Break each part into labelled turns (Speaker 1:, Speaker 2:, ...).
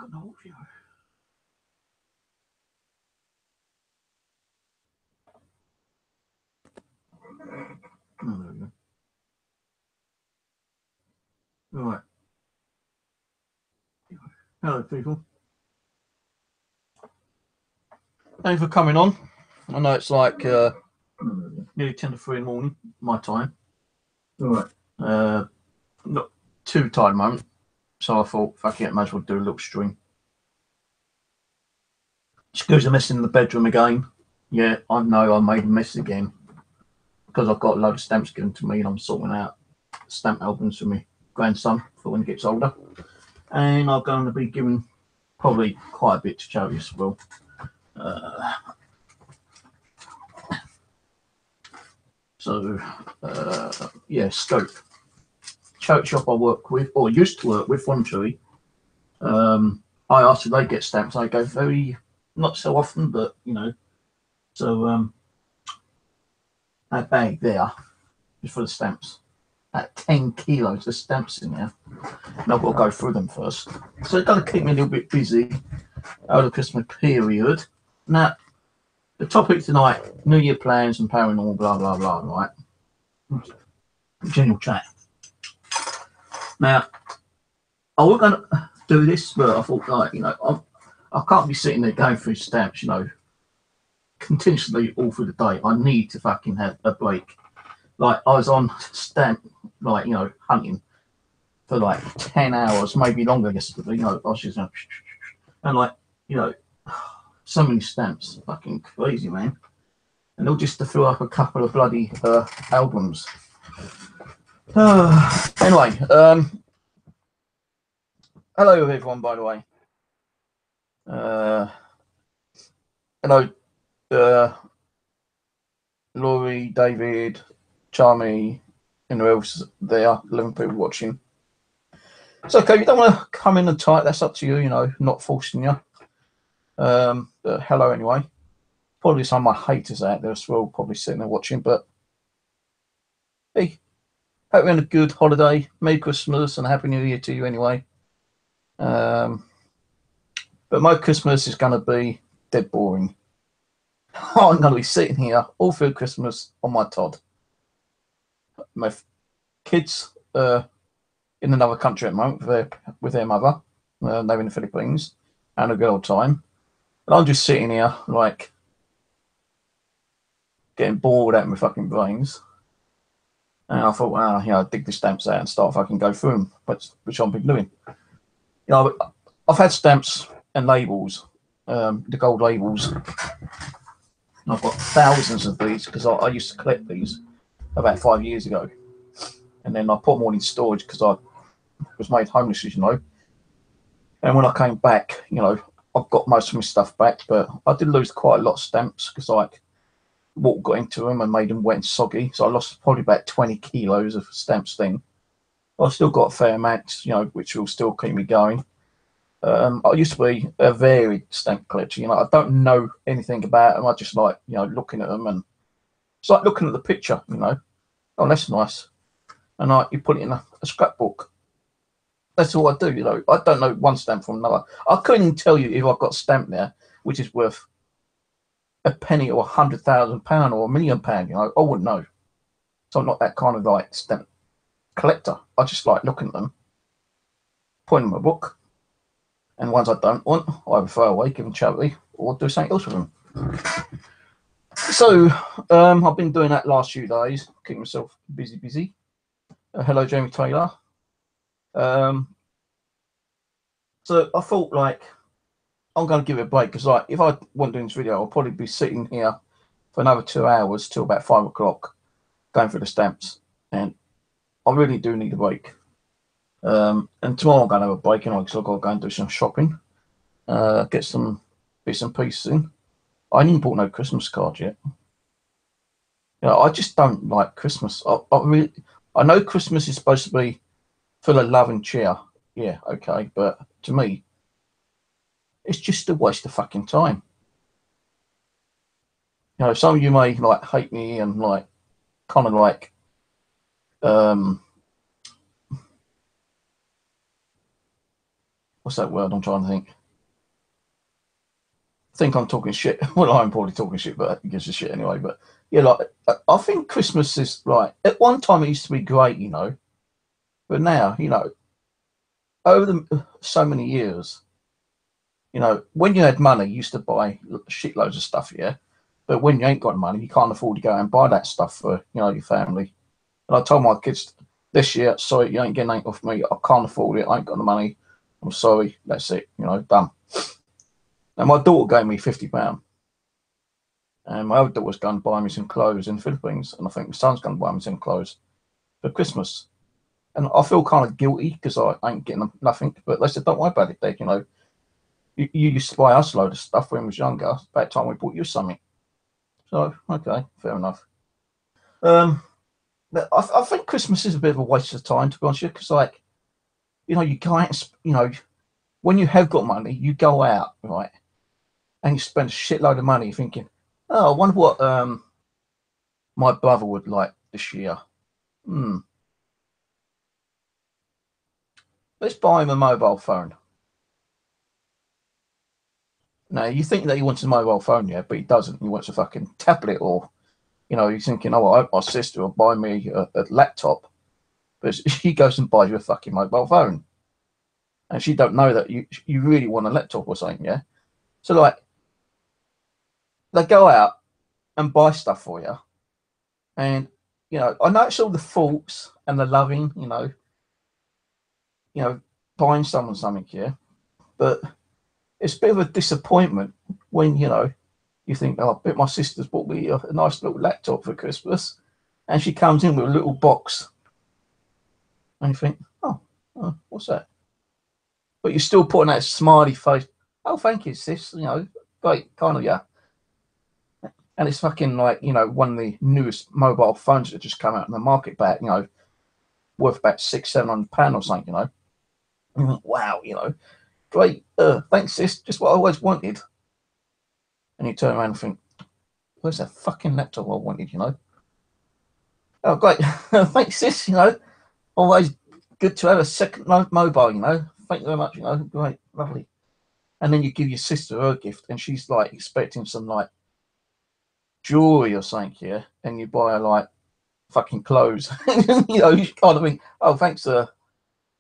Speaker 1: got no audio. Oh, there we go. Right. Hello, people. Thanks for coming on. I know it's like nearly 10 to 3 in the morning, my time. All right. Not too tired at the moment, so I thought, fuck it, might as well do a little stream. Excuse the mess in the bedroom again. Yeah, I know I made a mess again because I've got a load of stamps given to me and I'm sorting out stamp albums for my grandson for when he gets older. And I'm going to be giving probably quite a bit to charity as well. Yeah, Scope. Charity shop I work with, or used to work with, Voluntary. I asked if they get stamps. I go very, not so often, but you know. So that bag there is for the stamps. At 10 kilos of stamps in there. And I've got to go through them first. So it's going to keep me a little bit busy over the Christmas period. Now, the topic tonight, New Year plans and paranormal, blah, blah, blah, right? General chat. Now, I was going to do this, but I thought, like, you know, I can't be sitting there going through stamps, you know, continuously all through the day. I need to fucking have a break. Like, I was on stamp, like, you know, hunting for like 10 hours, maybe longer yesterday. You know, I was just, and like, you know, so many stamps, fucking crazy, man. And all just to fill up a couple of bloody albums. Anyway, hello everyone, by the way. Hello, Laurie, David, Charmy, and who else there? 11 people watching. It's okay, you don't want to come in and type, that's up to you, you know, not forcing you. But hello anyway. Probably some of my haters out there as well, probably sitting there watching, but hey, hope you're having a good holiday. Merry Christmas and Happy New Year to you anyway. But my Christmas is going to be dead boring. I'm going to be sitting here all through Christmas on my Todd. My kids in another country at the moment with their mother. They're in the Philippines, and a good old time. And I'm just sitting here, like, getting bored out of my fucking brains. And I thought, well, you know, I'd dig the stamps out and start fucking go through them, which I've been doing. You know, I've had stamps and labels, the gold labels. I've got thousands of these because I used to collect these about 5 years ago. And then I put them all in storage because I was made homeless, as you know. And when I came back, you know, I've got most of my stuff back, but I did lose quite a lot of stamps because, like, water got into them and made them wet and soggy. So I lost probably about 20 kilos of stamps then. I've still got a fair amount, you know, which will still keep me going. I used to be a varied stamp collector. You know, I don't know anything about them. I just like, you know, looking at them, and it's like looking at the picture, you know. Oh, that's nice. And like, you put it in a scrapbook. That's all I do, you know. I don't know one stamp from another. I couldn't tell you if I've got a stamp there which is worth a penny or £100,000 or £1 million, you know. I wouldn't know. So I'm not that kind of like stamp collector. I just like looking at them, putting them in my book, and ones I don't want, I either throw away, give them charity, or do something else with them. So I've been doing that last few days, keeping myself busy. Hello, Jamie Taylor. So I thought, like, I'm going to give it a break because, like, if I wasn't doing this video, I'll probably be sitting here for another 2 hours till about 5 o'clock going through the stamps, and I really do need a break. And tomorrow I'm going to have a break anyway because I've got to go and do some shopping, get some bits and pieces in. I ain't even bought no Christmas card yet. You know, I just don't like Christmas. I know Christmas is supposed to be full of love and cheer. Yeah, okay, but to me, it's just a waste of fucking time. You know, some of you may like hate me and like kind of like what's that word I'm trying to think? I think I'm talking shit. Well, I'm probably talking shit, but it gives a shit anyway. But yeah, like I think Christmas is like at one time it used to be great, you know, but now, you know, over the so many years, you know, when you had money, you used to buy shitloads of stuff, yeah. But when you ain't got money, you can't afford to go and buy that stuff for your family. And I told my kids this year, sorry, you ain't getting anything off me. I can't afford it. I ain't got the money. I'm sorry. That's it. You know, done. And my daughter gave me £50. And my other daughter's going to buy me some clothes in the Philippines. And I think my son's going to buy me some clothes for Christmas. And I feel kind of guilty because I ain't getting them nothing. But they said, don't worry about it, Dad. You know, you used to buy us a load of stuff when we was younger. About time we bought you something. So, okay, fair enough. I think Christmas is a bit of a waste of time, to be honest with you, because, like, you know, you can't, you know, when you have got money, you go out, right, and you spend a shitload of money thinking, oh, I wonder what my brother would like this year. Let's buy him a mobile phone. Now, you think that he wants a mobile phone, yeah, but he doesn't. He wants a fucking tablet, or, you know, he's thinking, oh, I hope my sister will buy me a laptop. But she goes and buys you a fucking mobile phone. And she don't know that you really want a laptop or something, yeah? So, like, they go out and buy stuff for you. And, you know, I know it's all the faults and the loving, buying someone something, yeah? But it's a bit of a disappointment when, you know, you think, oh, I bet my sister's bought me a nice little laptop for Christmas. And she comes in with a little box. And you think, oh, what's that? But you're still putting that smiley face. Oh, thank you, sis. You know, great, kind of, yeah. And it's fucking like, you know, one of the newest mobile phones that just come out in the market back, you know, worth about £600-700 or something, you know. And you think, wow, you know, great. Thanks, sis. Just what I always wanted. And you turn around and think, where's that fucking laptop I wanted, you know? Oh, great. Thanks, sis, you know. Always good to have a second mobile, you know. Thank you very much, you know. Great, lovely. And then you give your sister her gift, and she's like expecting some like jewelry or something here, and you buy her like fucking clothes. You know, you kind of think, oh, thanks,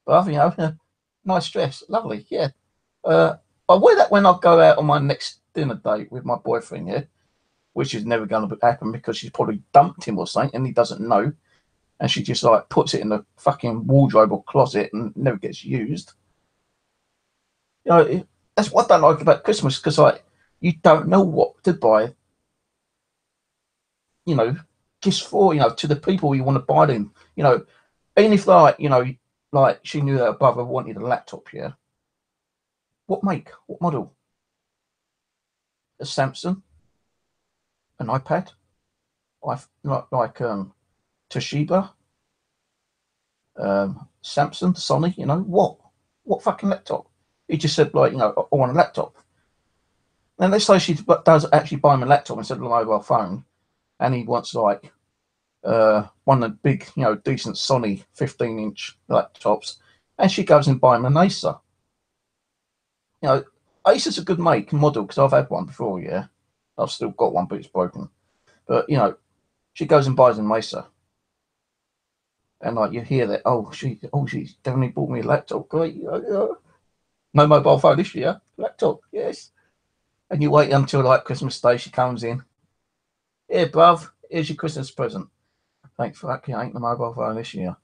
Speaker 1: brother, you know, nice dress, lovely, yeah. I wear that when I go out on my next dinner date with my boyfriend, yeah, which is never going to happen because she's probably dumped him or something, and he doesn't know, and she just like puts it in the fucking wardrobe or closet and never gets used. You know, that's what I don't like about Christmas, because like you don't know what to buy, you know, just for, you know, to the people you want to buy them, you know, even if like, you know, like she knew that her brother wanted a laptop, yeah. What make? What model? A Samsung? An iPad? Like Toshiba? Samsung? Sony? You know, what? What fucking laptop? He just said, like, you know, I want a laptop. And let's say she does actually buy him a laptop instead of a mobile phone, and he wants like one of the big, you know, decent Sony 15-inch laptops, and she goes and buy him an Acer. You know, Acer's a good make and model because I've had one before, yeah. I've still got one, but it's broken. But, you know, she goes and buys an Acer. And, like, you hear that, she's definitely bought me a laptop. Great. No mobile phone this year. Laptop, yes. And you wait until, like, Christmas Day, she comes in. Here, bruv, here's your Christmas present. Thank fuck, you ain't the mobile phone this year.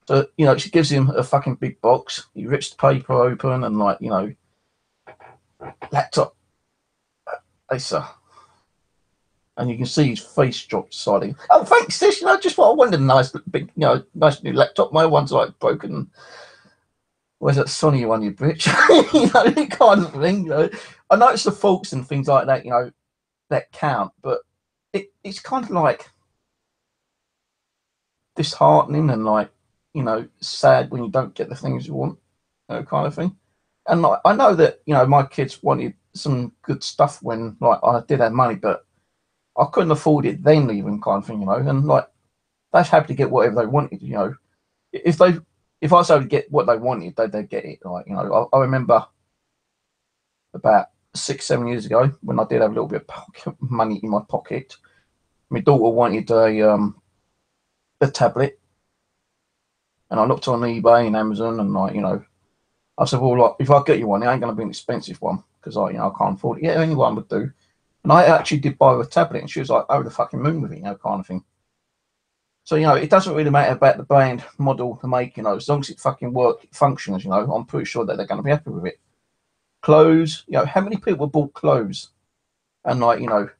Speaker 1: So, you know, she gives him a fucking big box. He rips the paper open and, like, you know, laptop, Acer. And you can see his face drop slightly. Oh, thanks, sis. You know, just what I wanted, a nice big, you know, nice new laptop. My one's like broken. Where's that Sony one, you bitch? You know, kind of thing. You know, I notice the faults and things like that. You know, that count, but it's kind of like disheartening and like, you know, sad when you don't get the things you want, you know, kind of thing. And like, I know that, you know, my kids wanted some good stuff when like I did have money, but I couldn't afford it then even, kind of thing, you know. And like, they're happy to get whatever they wanted, you know. If they if I say get what they wanted, they'd get it. Like, you know, I remember about 6-7 years ago when I did have a little bit of money in my pocket. My daughter wanted a tablet, and I looked on eBay and Amazon, and like, you know, I said, well, like, if I get you one, it ain't going to be an expensive one because I can't afford it. Yeah, anyone would do. And I actually did buy her a tablet, and she was like, over the fucking moon with it, you know, kind of thing. So, you know, it doesn't really matter about the brand, model, the make, you know, as long as it fucking works, it functions, you know, I'm pretty sure that they're going to be happy with it. Clothes, you know, how many people bought clothes? And like, you know,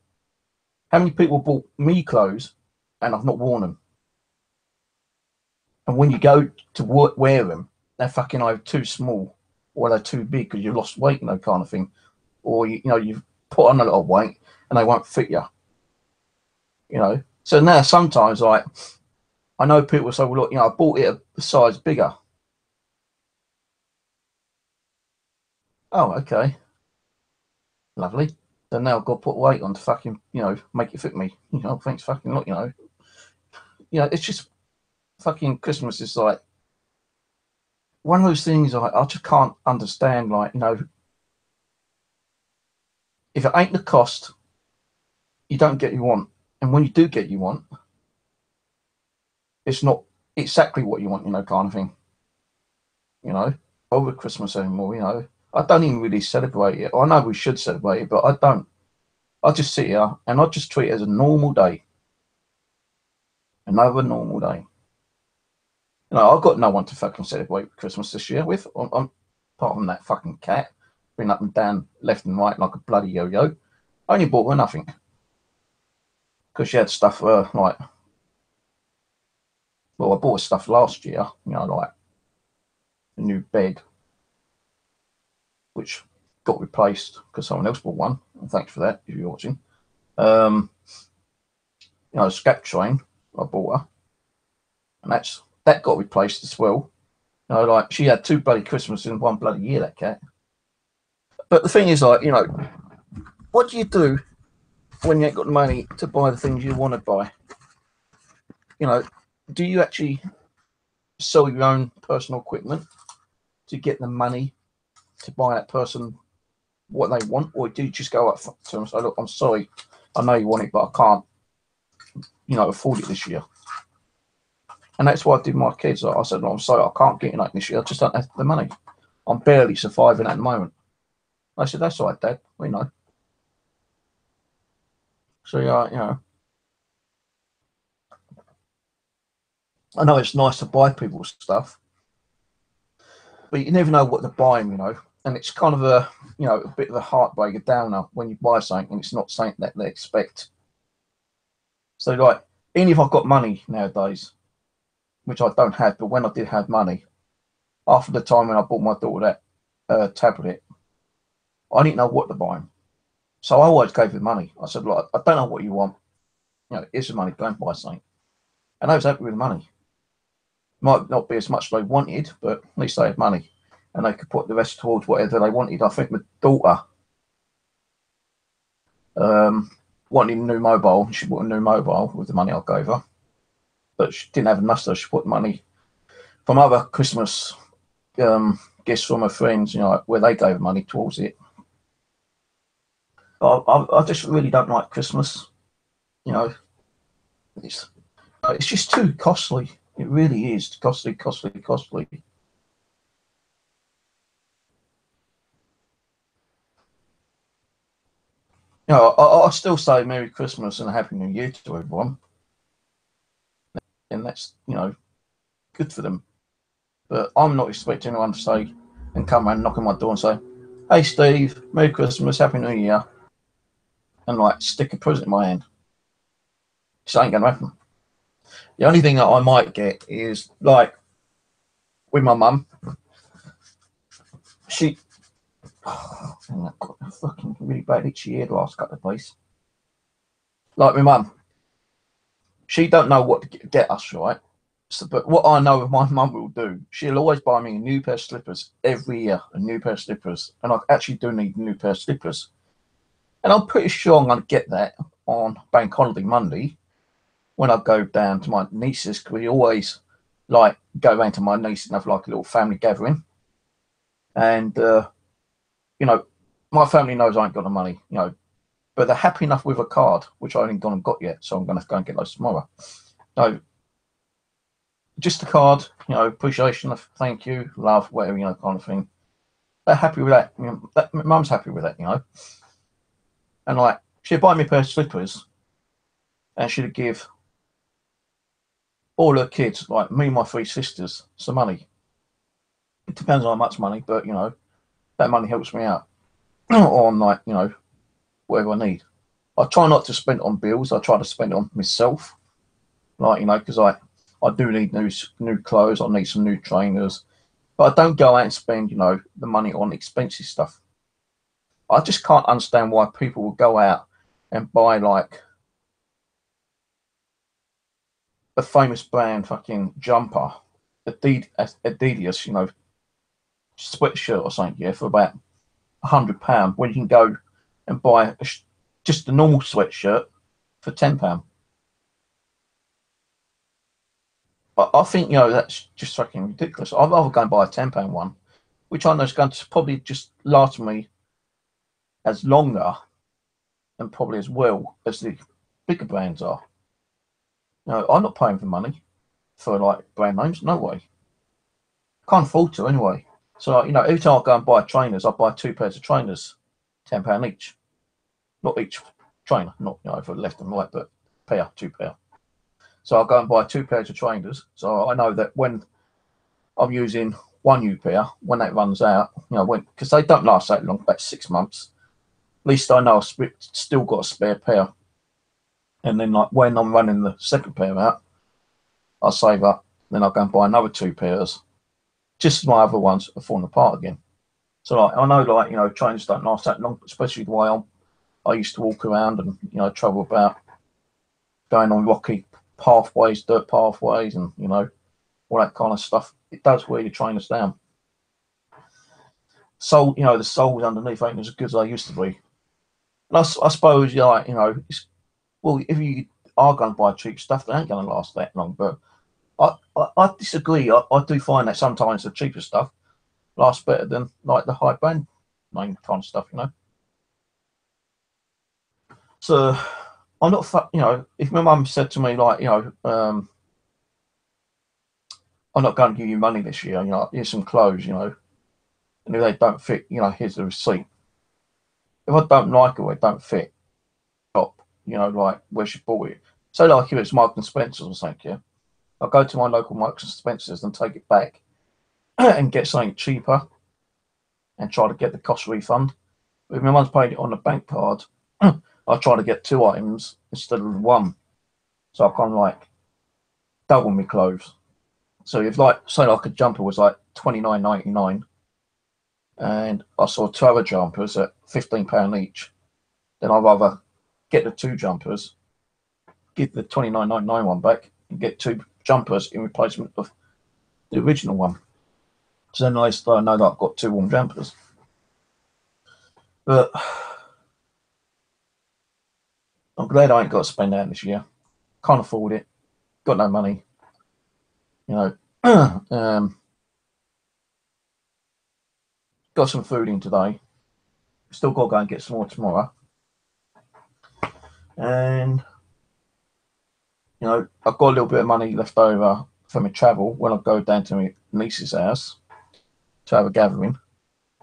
Speaker 1: how many people bought me clothes and I've not worn them? And when you go to wear them, they're fucking either too small or they're too big because you've lost weight, you know, kind of thing. Or, you know, you've put on a lot of weight and they won't fit you, you know. So now sometimes, like, I know people say, well, look, you know, I bought it a size bigger. Oh, okay. Lovely. So now I've got to put weight on to fucking, you know, make it fit me. You know, thanks fucking lot, you know. You know, it's just fucking Christmas is like one of those things I just can't understand. Like, you know, if it ain't the cost, you don't get what you want. And when you do get what you want, it's not exactly what you want, you know, kind of thing. You know, over Christmas anymore, you know. I don't even really celebrate it. I know we should celebrate it, but I don't. I just sit here and I just treat it as a normal day. Another normal day. You know, I've got no one to fucking celebrate Christmas this year with. I'm apart from that fucking cat, been up and down, left and right like a bloody yo-yo. I only bought her nothing because she had stuff like, well, I bought her stuff last year. You know, like a new bed, which got replaced because someone else bought one. And thanks for that if you're watching. You know, a scat train I bought her, and that got replaced as well. You know, like she had 2 bloody Christmases in 1 bloody year, that cat. But the thing is, like, you know, what do you do when you ain't got the money to buy the things you want to buy? You know, do you actually sell your own personal equipment to get the money to buy that person what they want, or do you just go up to them and say, look, I'm sorry, I know you want it, but I can't, you know, afford it this year? And that's what I did with my kids. I said, no, I'm sorry, I can't get it this year. I just don't have the money. I'm barely surviving at the moment. I said, that's all right, Dad. We know. So, yeah, you know, I know it's nice to buy people stuff, but you never know what they're buying, you know. And it's kind of a, you know, a bit of a heartbreak, a downer when you buy something and it's not something that they expect. So, like, even if I've got money nowadays, which I don't have, but when I did have money, after the time when I bought my daughter that tablet, I didn't know what to buy him. So I always gave him money. I said, look, I don't know what you want. You know, here's the money, go and buy something. And I was happy with the money. Might not be as much as they wanted, but at least they had money. And they could put the rest towards whatever they wanted. I think my daughter wanted a new mobile. She bought a new mobile with the money I gave her. But she didn't have enough, so she put money from other Christmas gifts from her friends, you know, where they gave money towards it. I just really don't like Christmas. You know, it's just too costly. It really is costly. You know, I still say Merry Christmas and a Happy New Year to everyone, and that's, you know, good for them. But I'm not expecting anyone to say and come around, knock on my door and say, "Hey, Steve, Merry Christmas, Happy New Year," and like stick a present in my hand. It ain't gonna happen. The only thing that I might get is like with my mum. She, oh, I've got a fucking really bad itchy ear the last couple of days. Like my mum, she don't know what to get us, right? So, but what I know my mum will do, she'll always buy me a new pair of slippers every year, a new pair of slippers, and I actually do need a new pair of slippers. And I'm pretty sure I'm going to get that on Bank Holiday Monday when I go down to my niece's, because we always like go round to my niece and have like a little family gathering. And you know, my family knows I ain't got the money, you know, but they're happy enough with a card, which I ain't gone and got yet. So I'm going to go and get those tomorrow. So just a card, you know, appreciation of thank you, love, whatever, you know, kind of thing. They're happy with that. You know, my mum's happy with that, you know. And like, she'd buy me a pair of slippers, and she'd give all her kids, like me and my three sisters, some money. It depends on how much money, but you know, that money helps me out on like, you know, whatever I need. I try not to spend it on bills. I try to spend it on myself, like, you know, because I do need new clothes. I need some new trainers, but I don't go out and spend, you know, the money on expensive stuff. I just can't understand why people will go out and buy like a famous brand fucking jumper, Adidas, you know, sweatshirt or something, yeah, for about £100 when you can go and buy just a normal sweatshirt for £10. I think, you know, that's just fucking ridiculous. I'd rather go and buy a £10 one, which I know is going to probably just last me as longer and probably as well as the bigger brands are. You know, I'm not paying for money for like brand names, no way. Can't afford to anyway. So, you know, every time I go and buy trainers, I buy 2 pairs of trainers, £10 each. Not each trainer, not, you know, for left and right, but pair, 2 pair. So I'll go and buy 2 pairs of trainers. So I know that when I'm using one new pair, when that runs out, you know, because they don't last that long, about 6 months, at least I know I've still got a spare pair. And then like when I'm running the second pair out, I'll save up, then I'll go and buy another 2 pairs. Just as my other ones are falling apart again. So like, I know, like, you know, trainers don't last that long, especially the way I used to walk around and, you know, travel about, going on rocky pathways, dirt pathways, and, you know, all that kind of stuff. It does wear your trainers down. So, you know, the soles underneath ain't as good as they used to be. And I suppose, you're like, you know, well, if you are going to buy cheap stuff, they ain't going to last that long. But I disagree. I do find that sometimes the cheaper stuff lasts better than like the high brand name kind of stuff, you know. So I'm not, you know, if my mum said to me like, you know, I'm not going to give you money this year, you know, here's some clothes, you know, and if they don't fit, you know, here's the receipt. If I don't like it or it don't fit, stop, you know, like where she bought it. So like if it's Marks and Spencer's or something, yeah, I'll go to my local Marks and Spencer's and take it back and get something cheaper and try to get the cost refund. But if my mum's paying it on a bank card, I try to get 2 items instead of 1. So I kind of like double my clothes. So if like, say like a jumper was like £29.99 and I saw 2 other jumpers at £15 each, then I'd rather get the 2 jumpers, give the £29.99 one back and get 2 jumpers in replacement of the original one. So then at least I know that I've got 2 warm jumpers. But I'm glad I ain't got to spend that this year. Can't afford it. Got no money. You know, got some food in today. Still got to go and get some more tomorrow. And, you know, I've got a little bit of money left over for my travel when I go down to my niece's house to have a gathering.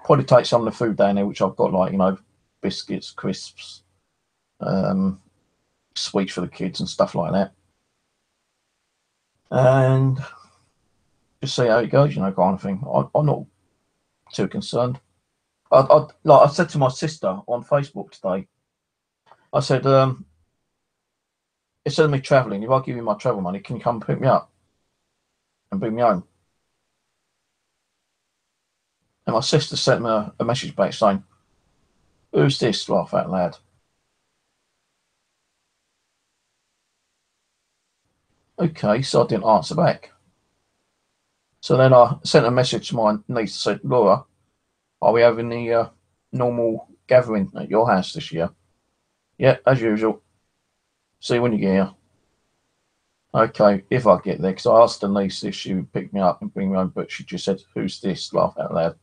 Speaker 1: Probably take some of the food down there, which I've got, like, you know, biscuits, crisps, sweets for the kids and stuff like that. And just see how it goes, you know, kind of thing. I'm not too concerned. Like I said to my sister on Facebook today, I said, instead of me travelling, if I give you my travel money, can you come pick me up and bring me home? And my sister sent me a message back saying, who's this? Laugh out loud. Okay, so I didn't answer back. So then I sent a message to my niece and said, Laura, are we having the normal gathering at your house this year? Yeah, as usual. See you when you get here. Okay, if I get there, because I asked Denise if she would pick me up and bring me home, but she just said, "Who's this?" Laugh out loud,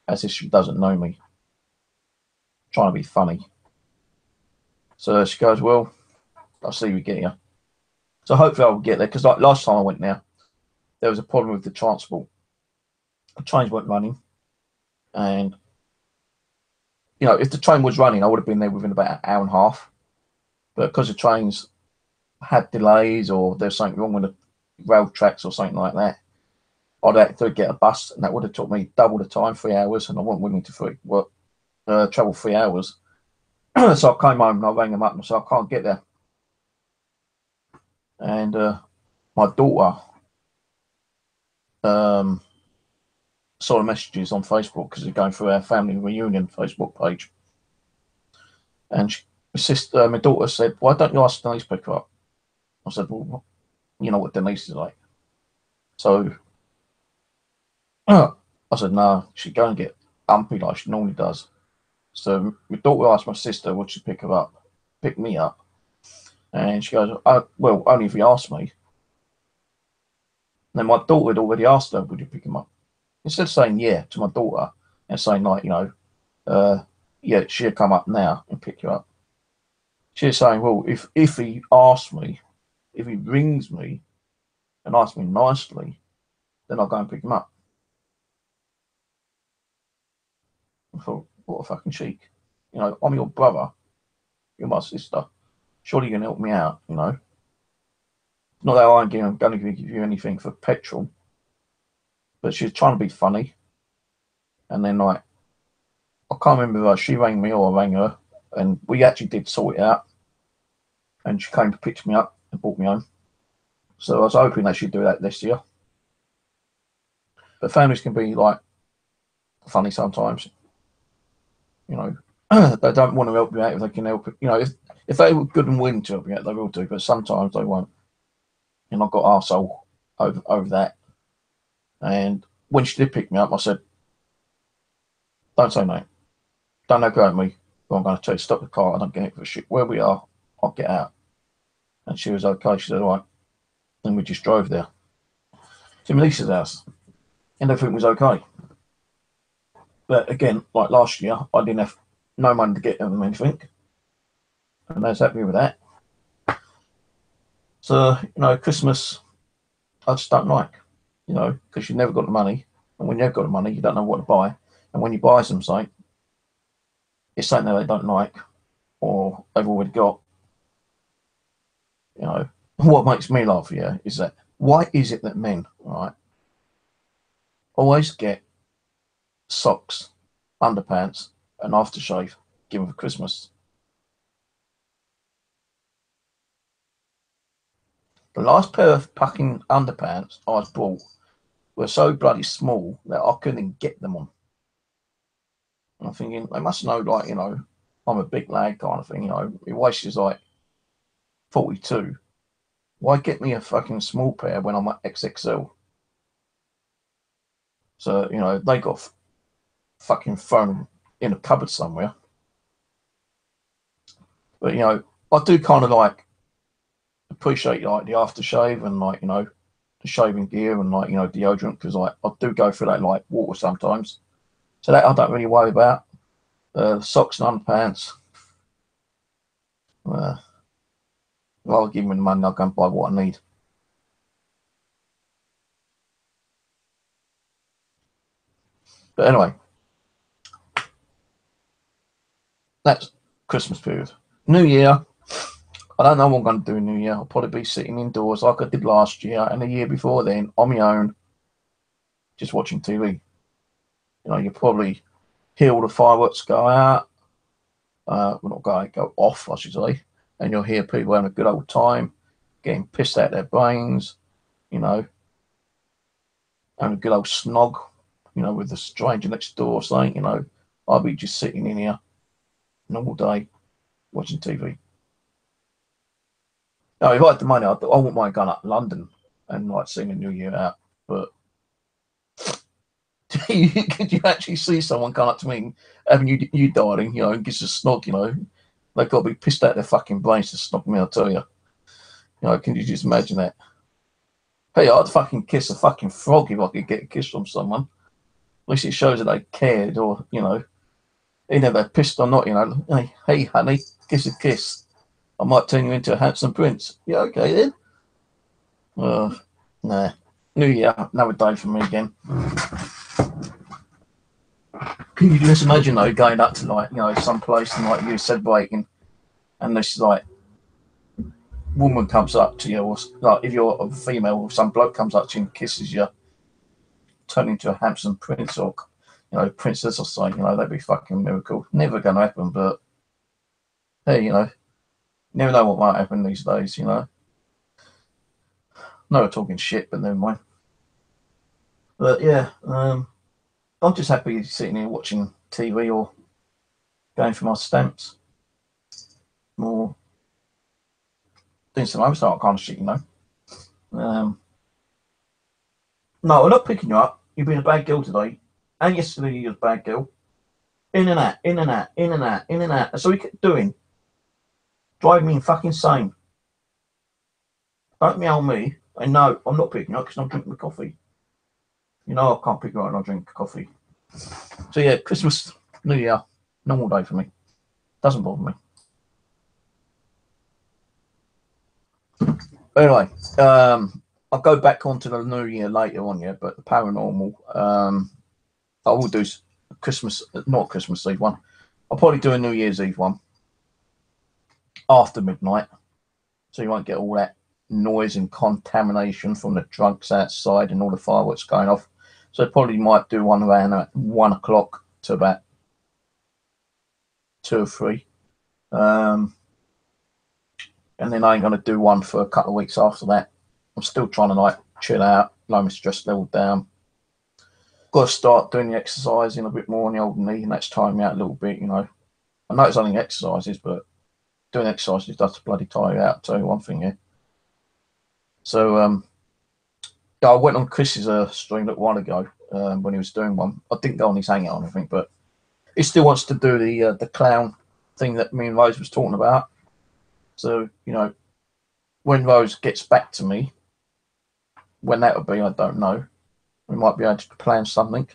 Speaker 1: as if she doesn't know me, trying to be funny. So she goes, "Well, I'll see you get here." So hopefully I'll get there, because like last time I went there was a problem with the transport. The trains weren't running, and if the train was running, I would have been there within about an hour and a half. But because the trains had delays or there's something wrong with the rail tracks or something like that, I'd have to get a bus, and that would have took me double the time, 3 hours, and I wasn't willing to travel 3 hours. So I came home and I rang them up and said, "I can't get there." And my daughter saw the messages on Facebook, because they're going through our family reunion Facebook page. And my daughter said, "Why don't you ask Denise to pick her up?" I said, "Well, you know what Denise is like." So I said, "No, she'd go and get umpy like she normally does." So my daughter asked my sister, "Would she pick me up?" And she goes, "Well, only if he asked me." And then my daughter had already asked her, "Would you pick him up?" Instead of saying yeah to my daughter and saying, like, yeah, she'll come up now and pick you up, she's saying, "Well, if he asks me, if he rings me and asks me nicely, then I'll go and pick him up." I thought, what a fucking cheek. I'm your brother, you're my sister. Surely you can help me out, Not that I'm going to give you anything for petrol. But she's trying to be funny. And then, like, I can't remember if she rang me or I rang her. And we actually did sort it out. And she came to pick me up and brought me home. So I was hoping that she'd do that this year. But families can be, like, funny sometimes. They don't want to help you out if they can help it. If they were good and willing to help you out, they will do. But sometimes they won't. And I got arsehole over that. And when she did pick me up, I said, "Don't say no. Don't go at me. Or I'm going to tell you, stop the car. I don't get it for shit. Where we are, I'll get out." And she was okay. She said, "All right." And we just drove there to Melissa's house. And everything was okay. But again, like last year, I didn't have no money to get them anything. And I was happy with that. So, Christmas, I just don't like, because you've never got the money. And when you've got the money, you don't know what to buy. And when you buy them something, it's something that they don't like or they've already got. What makes me laugh here is that, why is it that men, right, always get socks, underpants, and aftershave given for Christmas? The last pair of fucking underpants I was bought were so bloody small that I couldn't even get them on. I'm thinking, they must know, like, I'm a big lad kind of thing, my waist is like 42. Why get me a fucking small pair when I'm at XXL? So, they got fucking thrown in a cupboard somewhere. But, I do kind of like appreciate like the aftershave and like, the shaving gear and like, deodorant, because like I do go through that like water sometimes. So that I don't really worry about. Socks and underpants. If I'll give me the money, I'll go and buy what I need. But anyway, that's Christmas period. New Year, I don't know what I'm going to do in New Year. I'll probably be sitting indoors like I did last year and the year before then, on my own, just watching TV. You probably hear all the fireworks go out. Well, not go off, I should say. And you'll hear people having a good old time, getting pissed out their brains, having a good old snog, with the stranger next door saying, I'll be just sitting in here normal day watching TV. Now, if I had the money, I wouldn't mind going up to London and like seeing the New Year out. But could you actually see someone come up to me having you darling, and gives a snog, they've got to be pissed out their fucking brains to snog me, I'll tell you. Can you just imagine that? Hey, I'd fucking kiss a fucking frog if I could get a kiss from someone. At least it shows that they cared, or, you know, either they're pissed or not, you know. Hey, honey, kiss a kiss. I might turn you into a handsome prince. Yeah, okay then. Nah. New Year, another day for me again. Can you just imagine though going up to like, you know, some place and like you celebrating, and this like woman comes up to you, or like if you're a female, or some bloke comes up to you and kisses you, turn into a handsome prince or, you know, princess or something, you know, that'd be fucking miracle. Never gonna happen, but hey, you know, never know what might happen these days, you know. No, we're talking shit, but never mind. But yeah, I'm just happy sitting here watching TV or going for my stamps, or doing some other sort of kind of shit, you know. No, I'm not picking you up. You've been a bad girl today, and yesterday you was a bad girl. In and out, in and out, in and out, in and out. That's all you kept doing. Driving me fucking insane. Don't meow me. And no, I'm not picking you up because I'm drinking the coffee. You know I can't pick you up when I drink coffee. So yeah, Christmas, New Year, normal day for me. Doesn't bother me. Anyway, I'll go back onto the New Year later on, yeah, but the paranormal, I will do Christmas, not Christmas Eve one. I'll probably do a New Year's Eve one after midnight, so you won't get all that noise and contamination from the drunks outside and all the fireworks going off. So I probably might do one around at 1 o'clock to about 2 or 3. And then I ain't going to do one for a couple of weeks after that. I'm still trying to like chill out, low my stress level down. Got to start doing the exercising a bit more on the old knee, and that's tiring me out a little bit, you know. I know it's only exercises, but doing exercises does bloody tire you out, I'll tell you one thing, yeah. So, yeah, I went on Chris's stream a little while ago when he was doing one. I didn't go on his hangout or anything, but he still wants to do the clown thing that me and Rose was talking about. So, you know, when Rose gets back to me, when that will be, I don't know. We might be able to plan something.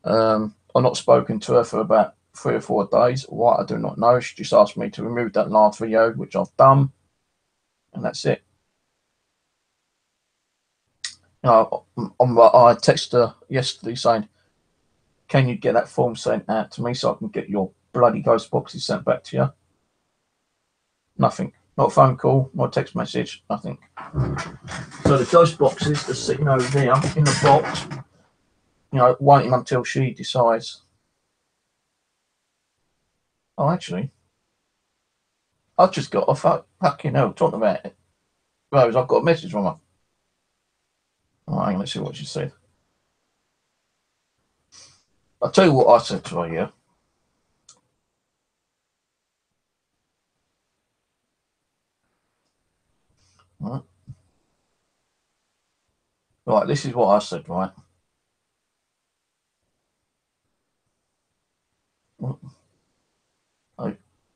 Speaker 1: I've not spoken to her for about 3 or 4 days. Why, I do not know. She just asked me to remove that last video, which I've done, and that's it. You know, I texted her yesterday saying, can you get that form sent out to me so I can get your bloody ghost boxes sent back to you? Nothing. Not a phone call, not a text message, nothing. So the ghost boxes are sitting over there in the box, you know, waiting until she decides. Oh, actually, I've just got a fucking hell talking about it. Rose, I've got a message from her. All right, let's see what she said. I'll tell you what I said to her, yeah. Right. Right, this is what I said, right?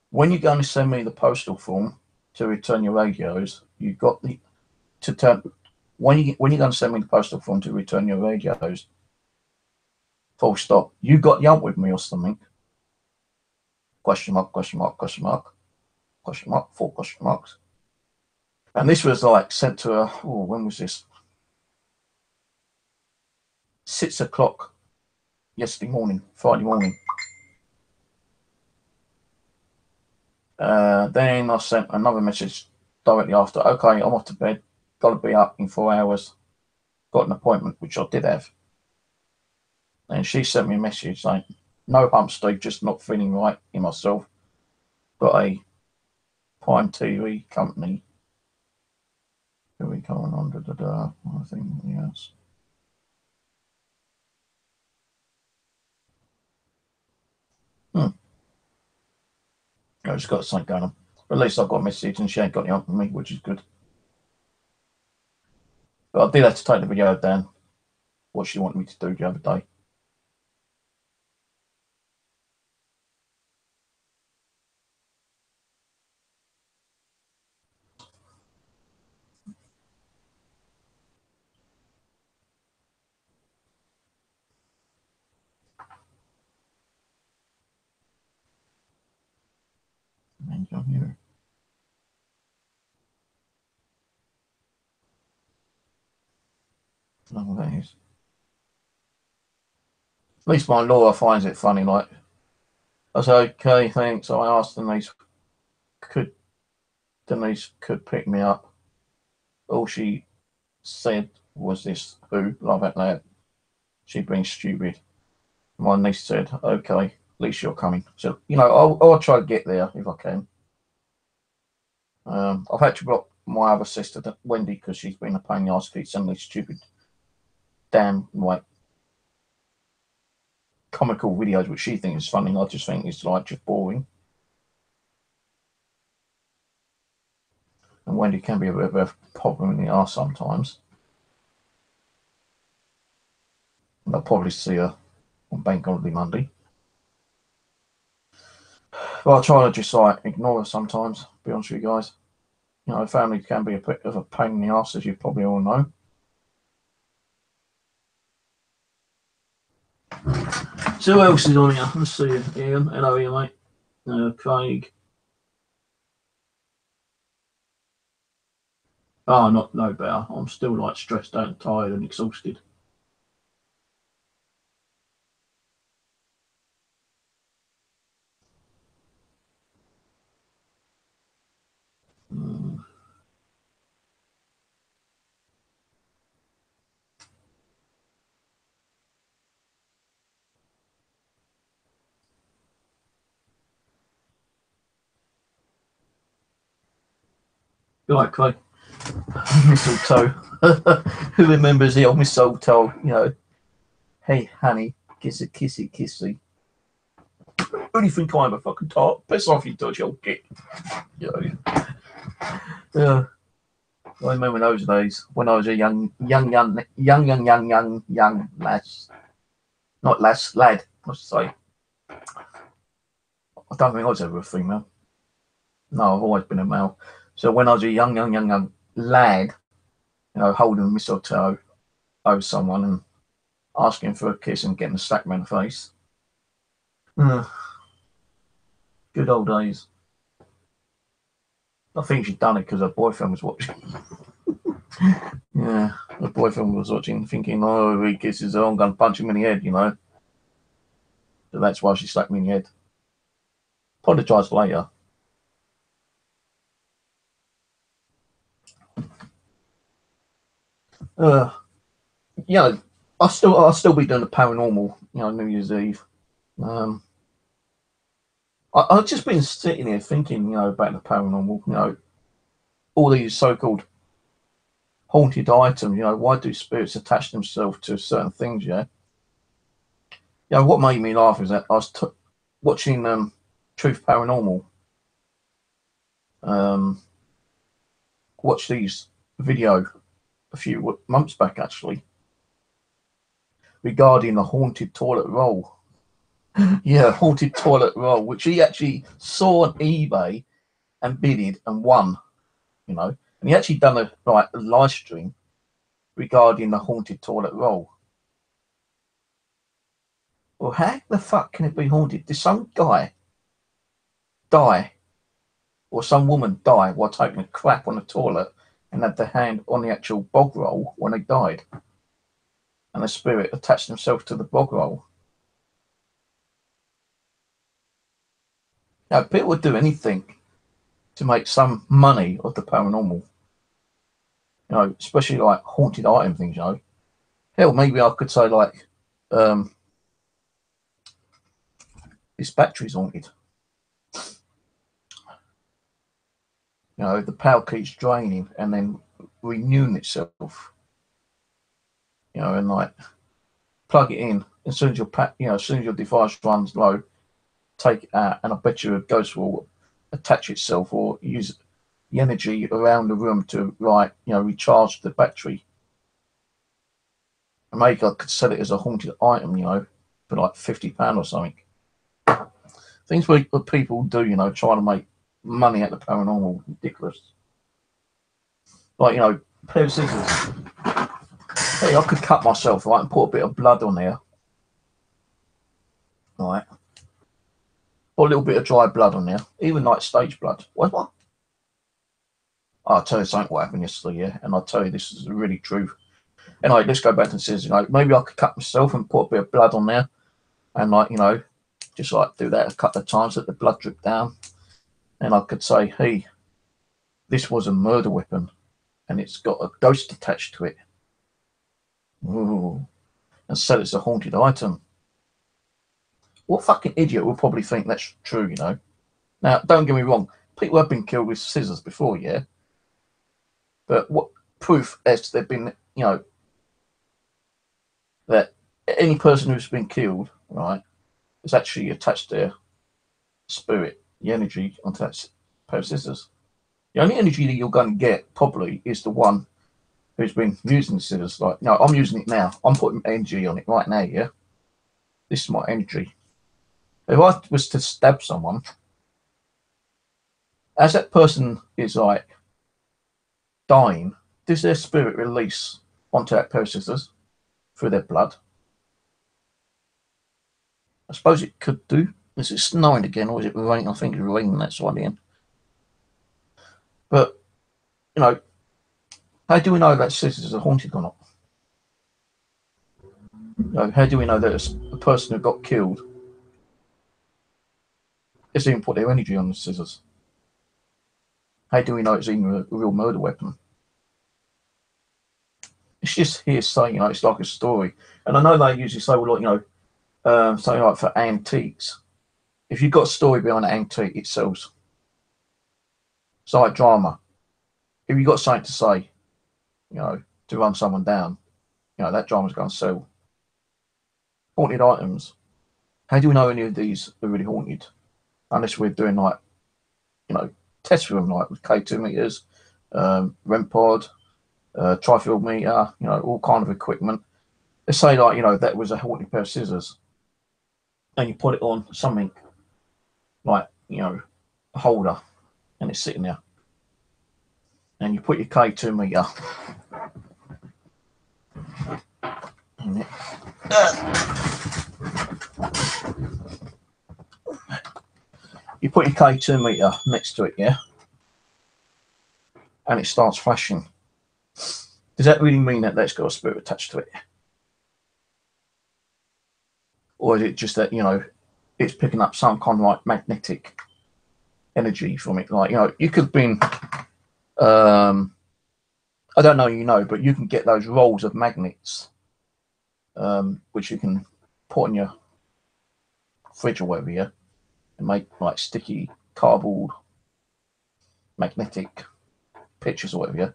Speaker 1: When you're going to send me the postal form to return your radios, you've got to turn when you're going to send me the postal form to return your radios. Full stop. You got the with me or something? Question mark, question mark, question mark, question mark, 4 question marks. And this was like sent to her. Oh, when was this? 6 o'clock yesterday morning, Friday morning. Then I sent another message directly after. Okay, I'm off to bed. Got to be up in 4 hours. Got an appointment, which I did have. And she sent me a message saying, no hump, Steve, just not feeling right in myself. Got a Prime TV company. Here we go on, I think, yes. I just got something going on. But at least I've got a message and she ain't got any on me, which is good. But I did have to take the video down, what she wanted me to do the other day. change on here. Oh, that is. At least my Laura finds it funny. Like, I said, okay, thanks. So I asked Denise could pick me up. All she said was this: "Who? Love out loud. She'd been stupid." My niece said, "Okay, at least you're coming." So I'll try to get there if I can. I've had to block my other sister, Wendy, because she's been a pain in the ass. Keeps sending these stupid, damn like comical videos, which she thinks is funny. I just think it's like just boring. And Wendy can be a bit of a problem in the arse sometimes. And I'll probably see her on Bank Holiday Monday. But I try to just like ignore her sometimes, be honest with you guys. Family can be a bit of a pain in the arse, as you probably all know. So who else is on here? Let's see. Ian. Hello, Ian, mate. Craig. Oh, no better. I'm still like stressed out and tired and exhausted. Right, Craig. Mistletoe. Who remembers the old mistletoe? Hey, honey, kiss it, kissy, kissy. Only think I'm a fucking tart. Piss off, you dodgy old git. I remember those days when I was a young lass. Not lass, lad, I should say. I don't think I was ever a female. No, I've always been a male. So when I was a young lad, holding a mistletoe over someone and asking for a kiss and getting a slap in the face. Good old days. I think she'd done it because her boyfriend was watching. Yeah, her boyfriend was watching, thinking, "Oh, he kisses her, I'm going to punch him in the head," So that's why she slapped me in the head. Apologised later. I'll still be doing the paranormal, New Year's Eve. I've just been sitting here thinking, about the paranormal, all these so-called haunted items, why do spirits attach themselves to certain things, what made me laugh is that I was watching Truth Paranormal. Watched these video a few months back, actually, regarding the haunted toilet roll. Yeah, haunted toilet roll, which he actually saw on eBay and bidded and won, and he actually done a live stream regarding the haunted toilet roll. Well, how the fuck can it be haunted? Did some guy die, or some woman die while taking a crap on the toilet and had their hand on the actual bog roll when they died, and the spirit attached themselves to the bog roll? Now, people would do anything to make some money of the paranormal, especially like haunted item things, Hell, maybe I could say like, this battery's haunted. The power keeps draining and then renewing itself. And like plug it in as soon as as soon as your device runs low, take it out, and I bet you a ghost will attach itself or use the energy around the room to recharge the battery. And maybe I could sell it as a haunted item, for like £50 or something. Things what people do, trying to make money at the paranormal, ridiculous. Like, pair of scissors. Hey, I could cut myself, and put a bit of blood on there. Right. Or little bit of dry blood on there, even like stage blood. What? I'll tell you something what happened yesterday, yeah, and I'll tell you this is really true. Anyway, let's go back to the scissors. You know, maybe I could cut myself and put a bit of blood on there, and like, you know, just like do that a couple of times, let the blood drip down, and I could say, hey, this was a murder weapon, and it's got a ghost attached to it. Ooh. And sell it's a haunted item. What fucking idiot will probably think that's true, you know? Now, don't get me wrong, people have been killed with scissors before, yeah? But what proof has there been, you know, that any person who's been killed, right, is actually attached their spirit, the energy onto that pair of scissors? The only energy that you're going to get probably is the one who's been using the scissors. Like, no, I'm using it now. I'm putting energy on it right now, yeah? This is my energy. If I was to stab someone, as that person is like dying, does their spirit release onto that pair of scissors through their blood? I suppose it could do. Is it snowing again, or is it raining? I think it's raining that side again. But, you know, how do we know that scissors are haunted or not? You know, how do we know that a person who got killed has even put their energy on the scissors? How do we know it's even a real murder weapon? It's just hearsay, you know, it's like a story. And I know they usually say, well, like, you know, something like for antiques. If you've got a story behind an antique, it sells. It's like drama. If you've got something to say, you know, to run someone down, you know, that drama's going to sell. Haunted items. How do we know any of these are really haunted? Unless we're doing like, you know, tests with them, like with K2 meters, REM pod, tri-field meter, you know, all kind of equipment. Let's say like, you know, that was a haunted pair of scissors, and you put it on something like, you know, a holder, and it's sitting there, and you put your K2 meter in it. You put your K2 meter next to it, yeah, and it starts flashing. Does that really mean that that's got a spirit attached to it? Or is it just that, you know, it's picking up some kind of like magnetic energy from it? Like, you know, you could have been, I don't know, you know, but you can get those rolls of magnets, which you can put in your fridge or whatever, yeah, and make like sticky cardboard magnetic pictures or whatever, yeah.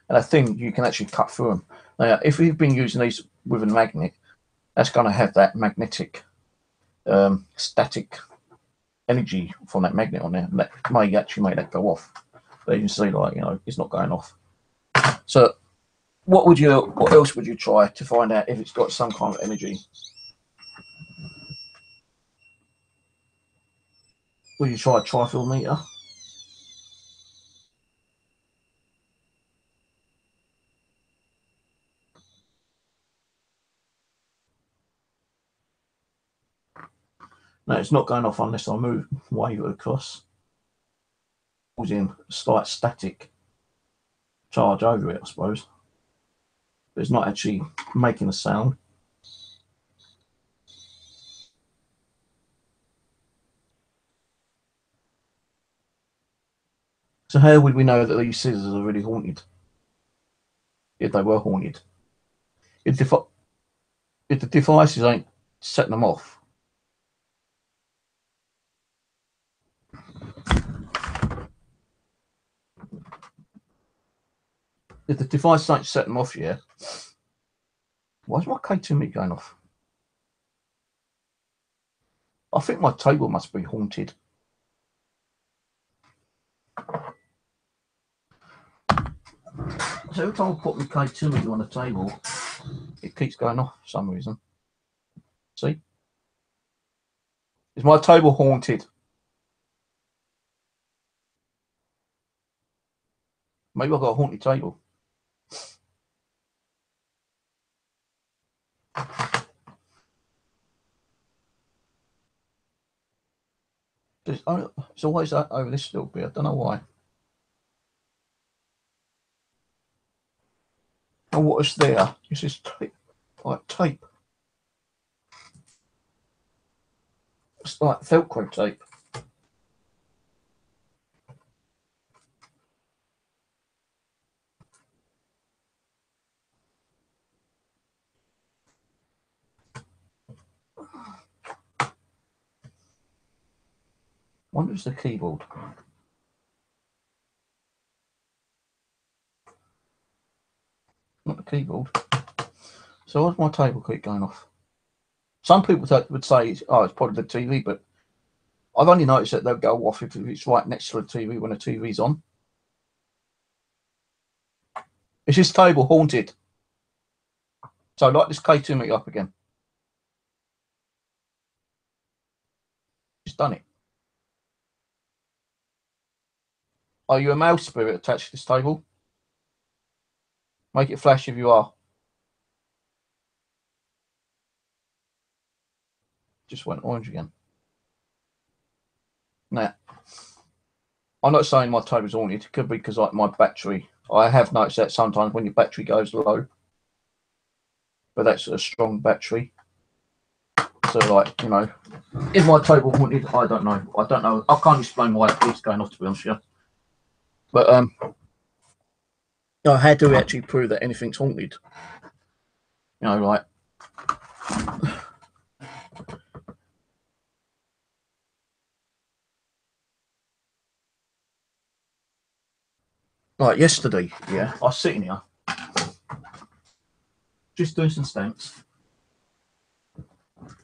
Speaker 1: And I think you can actually cut through them. Now, if you've been using these with a magnet, that's going to have that magnetic, static energy from that magnet on there. And that may actually make that go off. But you can see, like, you know, it's not going off. So, what else would you try to find out if it's got some kind of energy? Would you try a tri-field meter? No, it's not going off unless I wave it across. Causing a slight static charge over it, I suppose. But it's not actually making a sound. So how would we know that these scissors are really haunted? If they were haunted. If the devices ain't setting them off. If the device ain't set them off, yeah. Why is my K2 meter going off? I think my table must be haunted. So every time I put my K2 meter on the table, it keeps going off for some reason. See? Is my table haunted? Maybe I've got a haunted table. It's always over this little bit. I don't know why. And what is there? This is tape, like tape. It's like Velcro tape. Wonder if it's the keyboard. Not the keyboard. So why's my table keep going off? Some people would say, oh, it's probably the TV, but I've only noticed that they'll go off if it's right next to the TV when the TV's on. Is this table haunted? So light this K2 meter up again. Just done it. Are you a mouse spirit attached to this table? Make it flash if you are. Just went orange again. Now, I'm not saying my table's haunted. It could be because like my battery. I have noticed that sometimes when your battery goes low, but that's a strong battery. So like, you know, is my table haunted? I don't know. I don't know. I can't explain why it keeps going off, to be honest with you. But you know, how do we actually prove that anything's haunted? You know, like yesterday, yeah, I was sitting here just doing some stamps,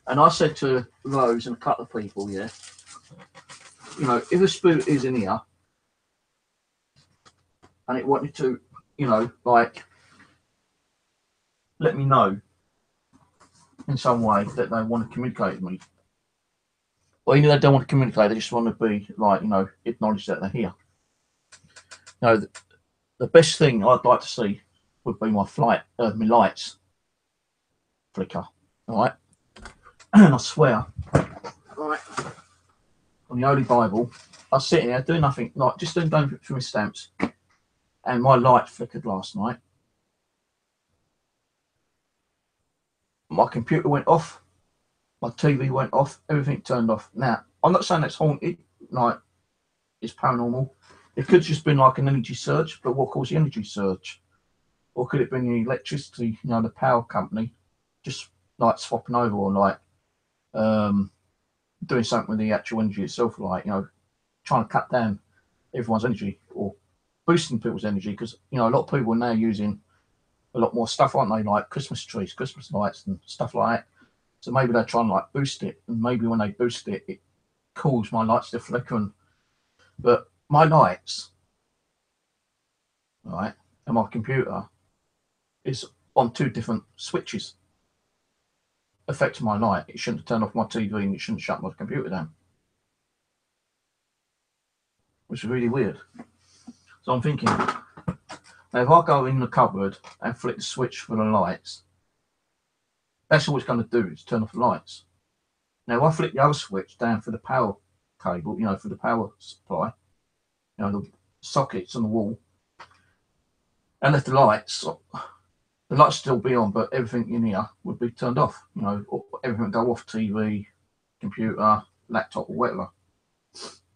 Speaker 1: and I said to Rose and a couple of people, yeah, you know, if a spirit is in here and it wanted to, you know, like let me know in some way that they want to communicate with me. Or even if they don't want to communicate, they just want to be like, you know, acknowledge that they're here. You know, the best thing I'd like to see would be my my lights flicker. All right. And I swear, all right, on the Holy Bible, I was sitting there doing nothing, like just doing for my stamps, and my light flickered last night. My computer went off, my TV went off, everything turned off. Now, I'm not saying that's haunted, like it's paranormal. It could just been like an energy surge, but what caused the energy surge? Or could it be the electricity, you know, the power company, just like swapping over, or like doing something with the actual energy itself, like, you know, trying to cut down everyone's energy or boosting people's energy, because, you know, a lot of people are now using a lot more stuff, aren't they, like Christmas trees, Christmas lights and stuff like that. So maybe they're trying to like boost it, and maybe when they boost it, it causes my lights to flicker. But my lights, right, and my computer is on two different switches affecting my light. It shouldn't have turned off my TV, and it shouldn't shut my computer down, which is really weird. So I'm thinking, now if I go in the cupboard and flick the switch for the lights, that's all it's going to do is turn off the lights. Now if I flick the other switch down for the power cable, you know, for the power supply, you know, the sockets on the wall, and if the lights still be on, but everything in here would be turned off. You know, everything would go off: TV, computer, laptop, or whatever,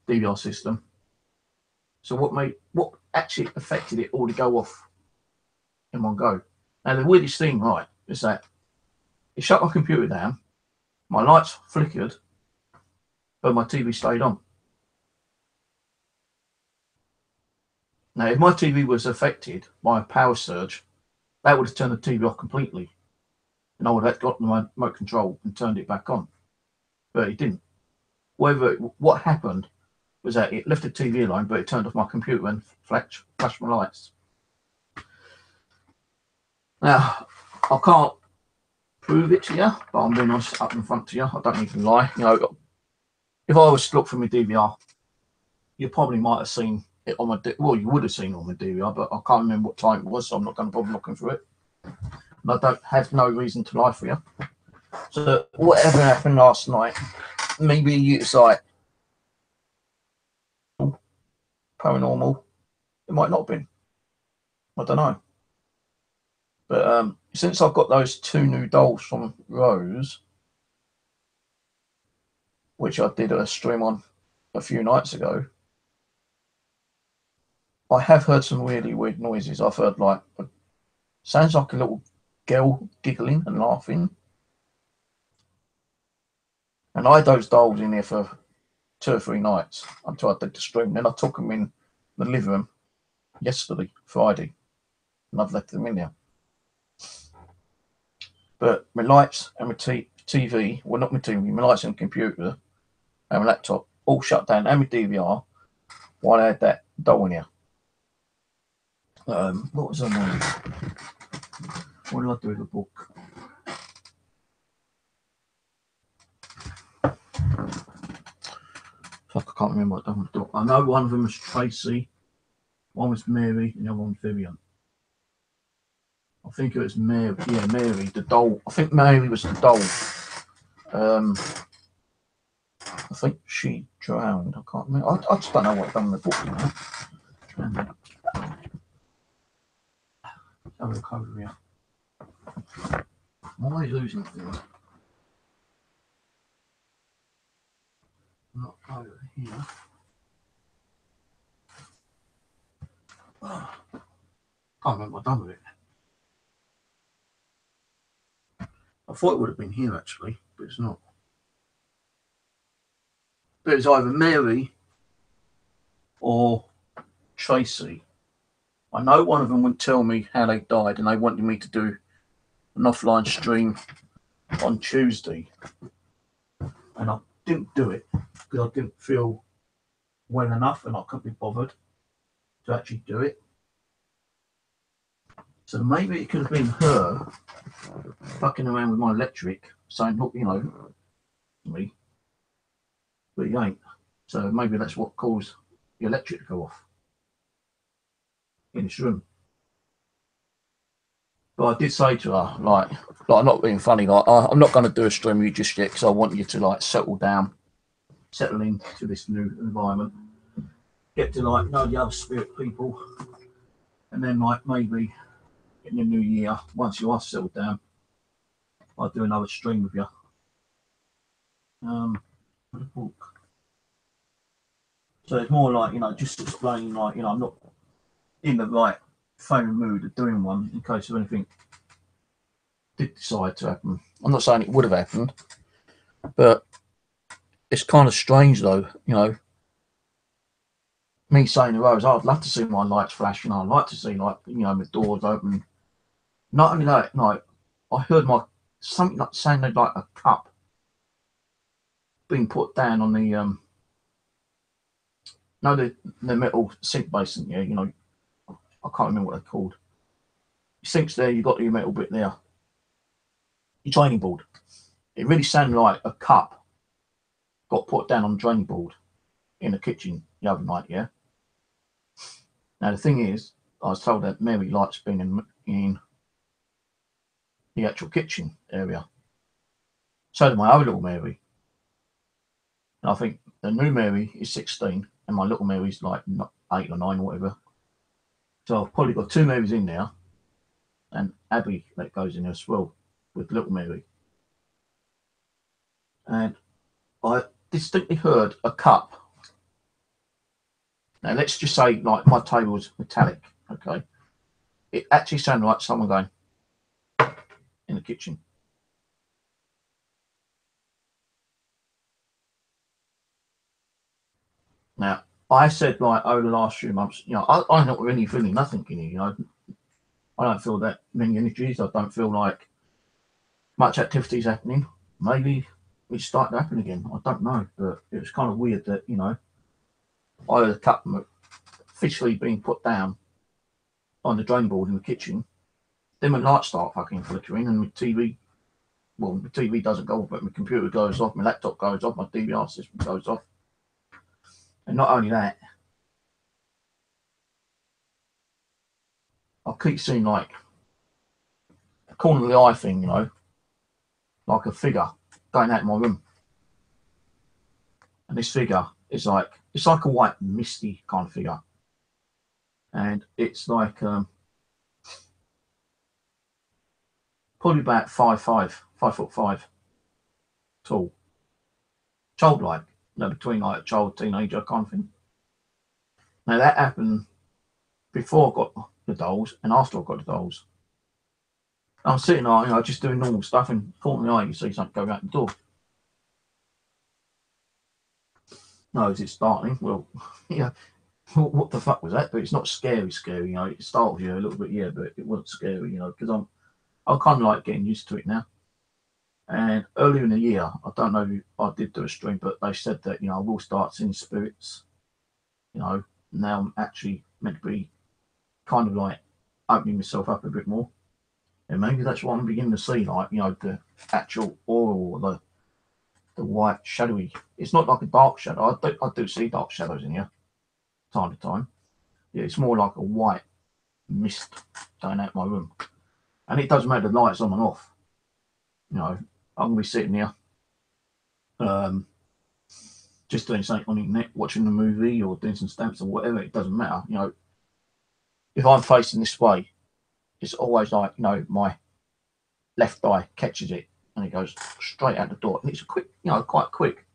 Speaker 1: DVR system. So what actually affected it all to go off in one go? Now the weirdest thing, right, is that it shut my computer down, my lights flickered, but my TV stayed on. Now, if my TV was affected by a power surge, that would have turned the TV off completely, and I would have got my remote control and turned it back on. But it didn't. What happened was that it left the TV alone, but it turned off my computer and flashed my lights. Now, I can't prove it to you, but I'm being honest up in front to you. I don't even lie. You know, if I was to look for my DVR, you probably might have seen it on my, well, you would have seen it on my DVR, but I can't remember what time it was, so I'm not going to bother looking for it. And I don't have no reason to lie for you. So whatever happened last night, maybe it's like paranormal. It might not have been. I don't know. But since I've got those 2 new dolls from Rose, which I did a stream on a few nights ago, I have heard some really weird noises. I've heard like, sounds like a little girl giggling and laughing. And I had those dolls in here for 2 or 3 nights until I did the stream. Then I took them in the living room yesterday, Friday, and I've left them in there. But my lights and my TV, well, not my TV, my lights and computer and my laptop all shut down, and my DVR, while I had that doll in here. What was I doing? What did I do with the book? Fuck, I can't remember what I done with the book. I know one of them was Tracy, one was Mary, and the other one was Vivian. I think it was Mary. Yeah, Mary, the doll. I think Mary was the doll. I think she drowned. I can't remember. I just don't know what I've done with the book, you know. Have a look over here. I'm always losing things. Not over here. Oh, can't remember what I've done with it. I thought it would have been here actually, but it's not. But it's either Mary or Tracy. I know one of them would tell me how they died, and they wanted me to do an offline stream on Tuesday. And I didn't do it because I didn't feel well enough and I couldn't be bothered to actually do it. So maybe it could have been her fucking around with my electric, saying, look, you know, me. But he ain't. So maybe that's what caused the electric to go off in this room. But I did say to her, like I'm not being funny, like I'm not going to do a stream with you just yet because I want you to like settle down, settle into this new environment, get to like know the other spirit people, and then like maybe in the new year, once you are settled down, I'll do another stream with you. The book. So it's more like, you know, just explaining like, you know, I'm not in the right frame of mood of doing one in case of anything did decide to happen. I'm not saying it would have happened, but it's kind of strange though, you know, me saying to Rose, I'd love to see my lights flash, and I'd like to see like, you know, my doors open. Not only that, no, I heard something that sounded like a cup being put down on the the metal sink basin, yeah, you know, I can't remember what they're called. Your sink's there, you've got your metal bit there. Your draining board. It really sounded like a cup got put down on the draining board in the kitchen the other night, yeah. Now the thing is, I was told that Mary likes being in the actual kitchen area. So did my other little Mary. And I think the new Mary is 16 and my little Mary's like 8 or 9 or whatever. So I've probably got 2 Marys in there and Abby that goes in there as well with little Mary. And I distinctly heard a cup. Now let's just say like my table's metallic, okay? It actually sounded like someone going in the kitchen. Now, I said like over the last few months, you know, I'm not really feeling nothing in here, you know. I don't feel that many energies. I don't feel like much activity is happening. Maybe it's starting to happen again. I don't know, but it was kind of weird that, you know, I had a cup officially being put down on the drain board in the kitchen. Then my lights start fucking flickering and my TV, well, my TV doesn't go off, but my computer goes off, my laptop goes off, my DVR system goes off. And not only that, I keep seeing like a corner of the eye thing, you know, like a figure going out of my room. And this figure is like, it's like a white misty kind of figure. and it's like probably about 5'5" tall, childlike, between like a child, teenager kind of thing. Now that happened before I got the dolls and after I got the dolls. I'm sitting there, just doing normal stuff, and caught in the eye, you see something go out the door. No, is it startling? Well, yeah. What the fuck was that? But it's not scary. It startles you a little bit, yeah, but it wasn't scary, because I'm kind of like getting used to it now. And earlier in the year, I don't know if I did do a stream, but they said that, I will start seeing spirits. Now I'm actually meant to be kind of like opening myself up a bit more. And maybe that's what I'm beginning to see, like, the actual aura, the white shadowy. It's not like a dark shadow. I do see dark shadows in here, time to time. Yeah, it's more like a white mist going out my room. And it doesn't matter the lights on and off. I'm going to be sitting here, just doing something on the internet, watching a movie or doing some stamps or whatever. It doesn't matter. If I'm facing this way, it's always like, my left eye catches it and it goes straight out the door. And it's quick, quite quick.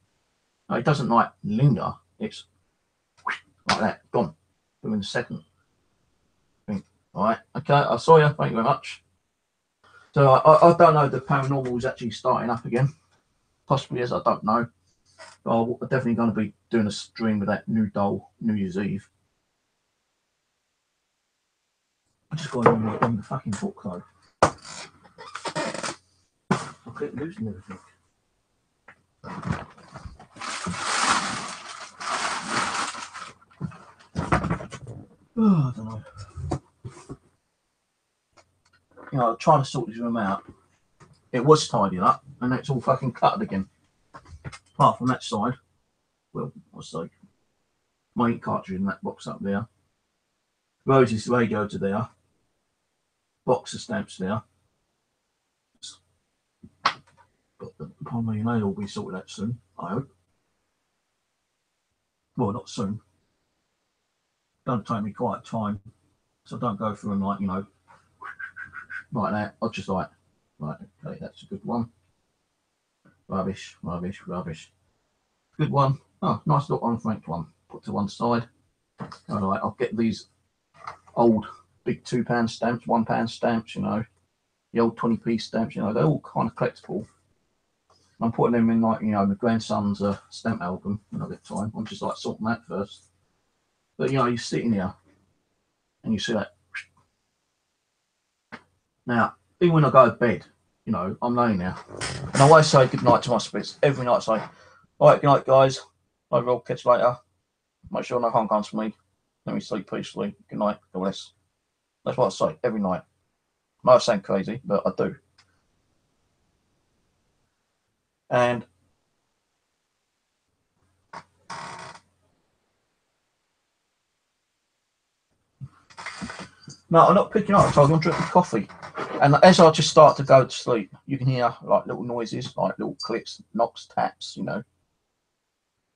Speaker 1: It doesn't like linger. It's like that, gone within a second. All right, okay, I saw you. Thank you very much. So I don't know if the paranormal is actually starting up again. Possibly is, I don't know. But I'm definitely going to be doing a stream with that new doll, New Year's Eve. I just got to read the fucking book though. I keep losing everything. Oh, I don't know. I'm trying to sort this room out. It was tidied up, and it's all fucking cluttered again. Apart from that side. Well, what's like my ink cartridge in that box up there. Rosie's radio to there. Box of stamps there. But probably they'll all be sorted out soon, I hope. Well, not soon. Don't take me quite time. So don't go through them like, like that. I'll just like, right, okay, that's a good one. Rubbish. Good one. Oh, nice little unfranked one. Put to one side. All right, I'll get these old big £2 stamps, £1 stamps, the old 20p stamps, they're all kind of collectible. I'm putting them in like, my grandson's stamp album when I get time. I'm just like sorting that first. But you're sitting here and you see that. Now, even when I go to bed, I'm laying there. And I always say good night to my spirits. Every night I say, all right, good night, guys. I'll catch you later. Make sure no harm comes to me. Let me sleep peacefully. Good night. God bless. That's what I say every night. I sound crazy, but I do. And no, I'm not picking up. So I'm going to drink coffee. And as I just start to go to sleep, you can hear like little noises, like little clicks, knocks, taps, And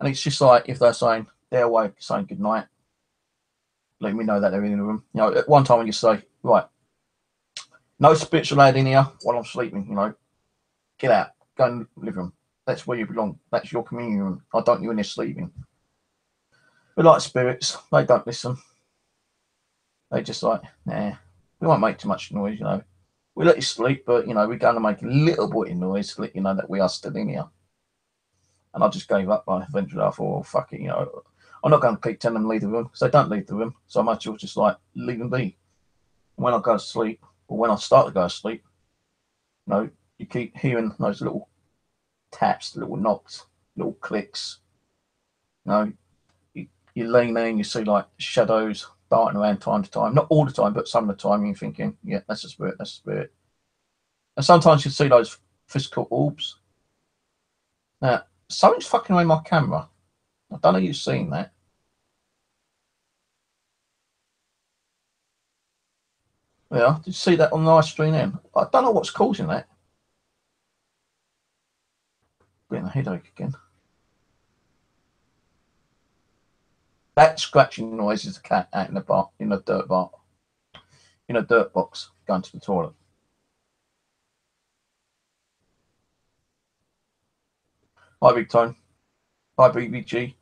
Speaker 1: it's just like if they're saying they're awake, saying good night, letting me know that they're in the room. At one time when you say, right, no spirits allowed in here while I'm sleeping, get out, go in the living room. That's where you belong. That's your communion room. I don't want you in there sleeping. But like spirits, they don't listen. They just like, nah, we won't make too much noise, We let you sleep, but, we're going to make a little bit of noise to let you know that we are still in here. And I just gave up. Eventually I thought, oh, fuck it, I'm not going to keep telling them to leave the room because they don't leave the room. So much as well just like leave them be. And when I go to sleep, or when I start to go to sleep, you keep hearing those little taps, little knocks, little clicks. You laying there and you see like shadows darting around time to time. Not all the time, but some of the time you're thinking, yeah, that's a spirit, that's a spirit. And sometimes you see those physical orbs. Now, something's fucking around my camera. I don't know if you've seen that. Yeah, did you see that on the live stream then? I don't know what's causing that. Getting a headache again. That scratching noise is a cat out in a dirt box going to the toilet. Hi, Big Tone. Hi, BBG.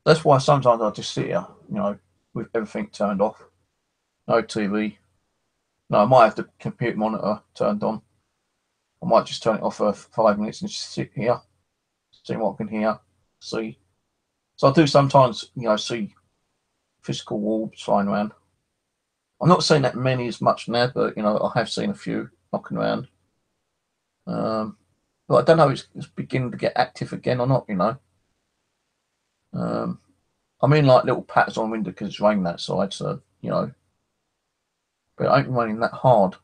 Speaker 1: That's why sometimes I just sit here, with everything turned off. No TV. No, I might have the computer monitor turned on. I might just turn it off for 5 minutes and just sit here, see what I can hear, see. So I do sometimes, see physical wolves flying around. I'm not seeing that many as much now, but I have seen a few knocking around. But I don't know if it's beginning to get active again or not. I mean, like little patches on the window because it's raining outside, so but it ain't raining that hard.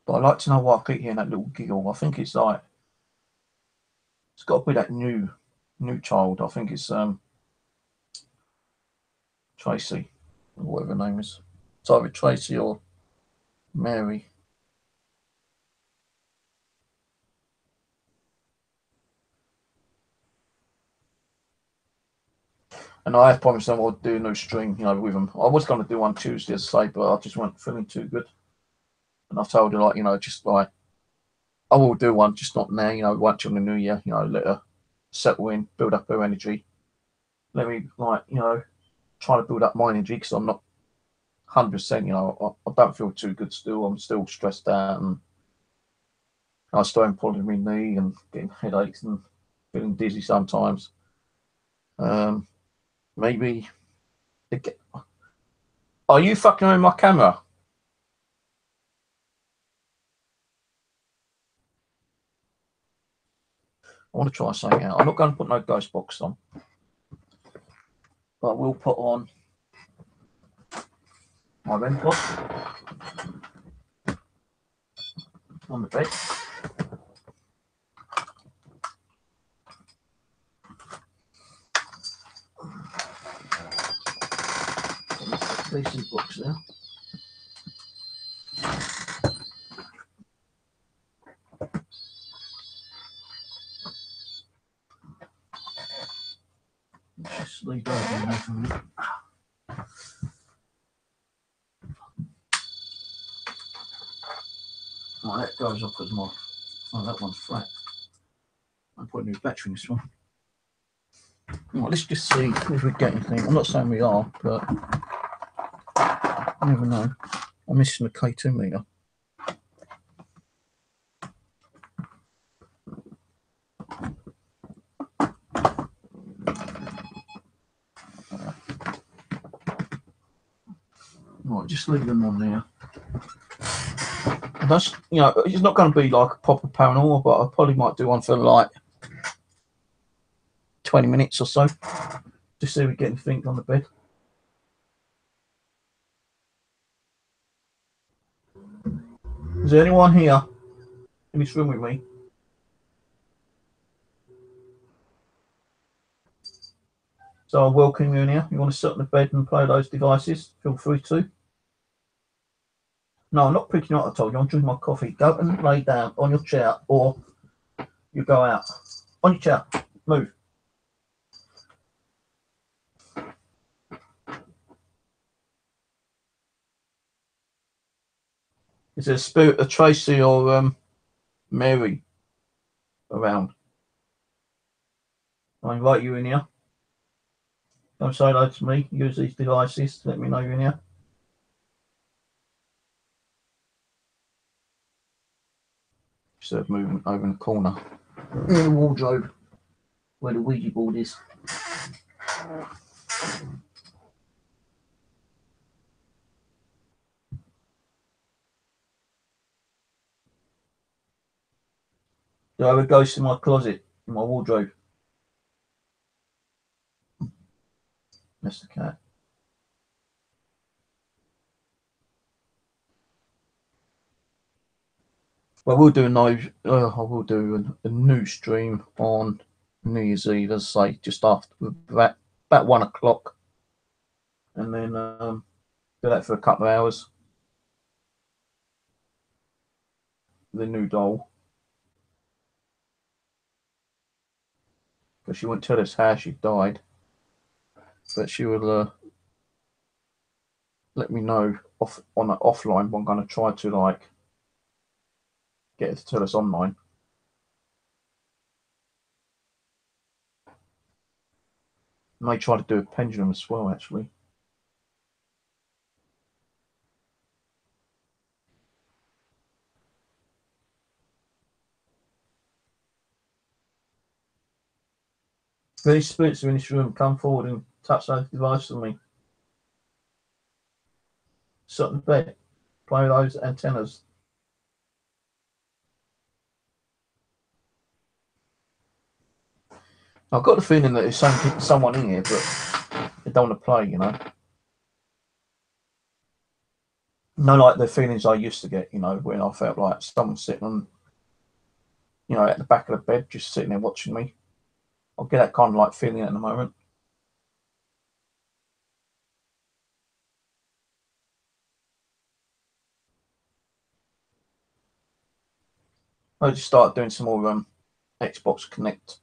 Speaker 1: But I'd like to know why I keep hearing that little giggle. I think it's like it's got to be that new child. I think it's Tracy, or whatever her name is. It's either Tracy or Mary. And I have promised them I'll do a new stream, with them. I was going to do one Tuesday, as I say, but I just wasn't feeling too good. And I've told her, just like, I will do one, just not now, once on the new year, let her settle in, build up her energy. Let me, try to build up my energy because I'm not 100%, I don't feel too good still. I'm still stressed out and I start pulling my knee and getting headaches and feeling dizzy sometimes. Maybe. Are you fucking on my camera? I want to try something out. I'm not going to put no ghost box on, but I will put on my REM pod on the bed. Decent box there. Just leave that in there for a minute. Right, that goes off as my. Oh, that one's flat. I'm putting a new battery in this one. Right, let's just see if we get anything. I'm not saying we are, but you never know. I'm missing the K2 meter. Right, just leave them on there. That's it's not going to be like a proper paranormal, but I probably might do one for like 20 minutes or so, just see if we get anything on the bed. Is there anyone here in this room with me? So I welcome you in here. You want to sit on the bed and play those devices? Feel free to. No, I'm not picking up. I told you, I'm drinking my coffee. Go and lay down on your chair, or you go out on your chair. Move. Is there a spirit of Tracy or Mary around? I invite you in here. Come say hello to me. Use these devices to let me know you're in here. Instead of moving over in the corner. In the wardrobe where the Ouija board is. Do I have a ghost in my closet, in my wardrobe? That's the cat. Well, we'll do a new stream on New Year's Eve, as I say, just after about 1 o'clock, and then do that for a couple of hours. The new doll, because she wouldn't tell us how she died, but she will let me know on an offline. But I'm going to try to like get her to tell us online. May try to do a pendulum as well, actually. These spirits are in this room. Come forward and touch those devices on me. Sit on the bed. Play with those antennas. I've got the feeling that there's someone in here, but they don't want to play, you know. No, like the feelings I used to get, you know, when I felt like someone sitting on, you know, at the back of the bed, just sitting there watching me. I'll get that kind of like feeling at the moment. I just started doing some more Xbox Connect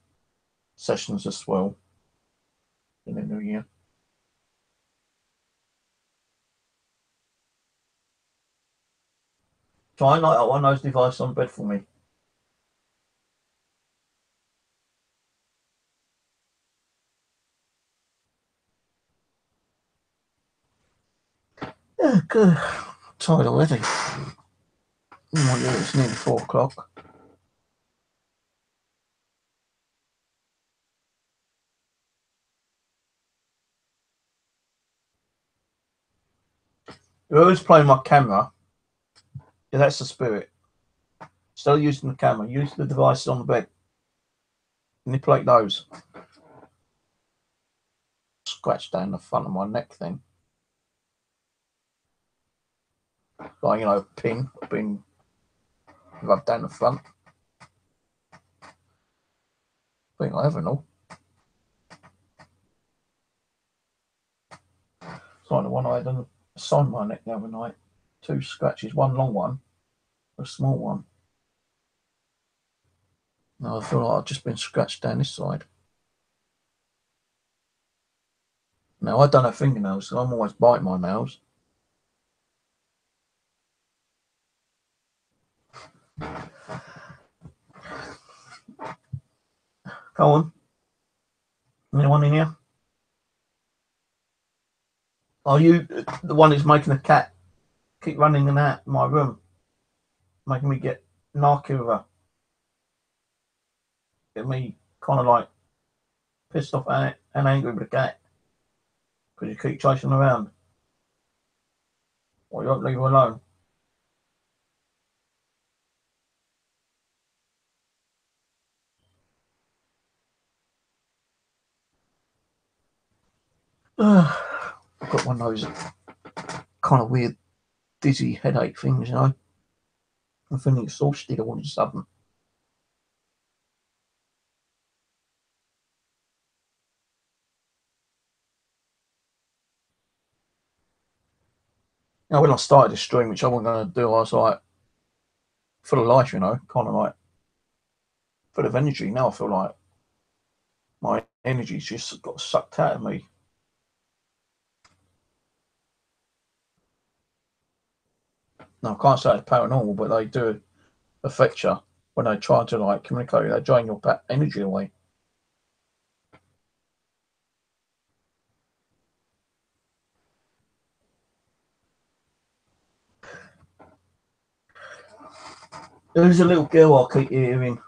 Speaker 1: sessions as well in the new year. Try and light up one of those devices on bed for me. Yeah, good. I'm tired already. Oh, yeah, it's nearly 4 o'clock. Whoever's playing my camera, yeah, that's the spirit. Still using the camera. Use the devices on the bed. Manipulate those. Scratch down the front of my neck thing. Like, you know, pin being rubbed down the front. Being like ever and all. It's like the one I had on the side of my neck the other night. 2 scratches, one long one, a small one. Now I feel like I've just been scratched down this side. Now I don't have fingernails, so I'm always biting my nails. Go on. Anyone in here? Are you the one who's making the cat keep running in and out my room? Making me get narky with her. Get me kind of like pissed off and angry with the cat. Because you keep chasing around. Or you won't leave her alone. I've got one of those kind of weird dizzy headache things, you know. I'm feeling exhausted all of a sudden. Now, when I started this stream, which I wasn't going to do, I was like, full of life, you know, kind of like full of energy. Now I feel like my energy's just got sucked out of me. Now, I can't say it's paranormal, but they do affect you when they try to like communicate. They drain your energy away. There's a little girl I keep hearing,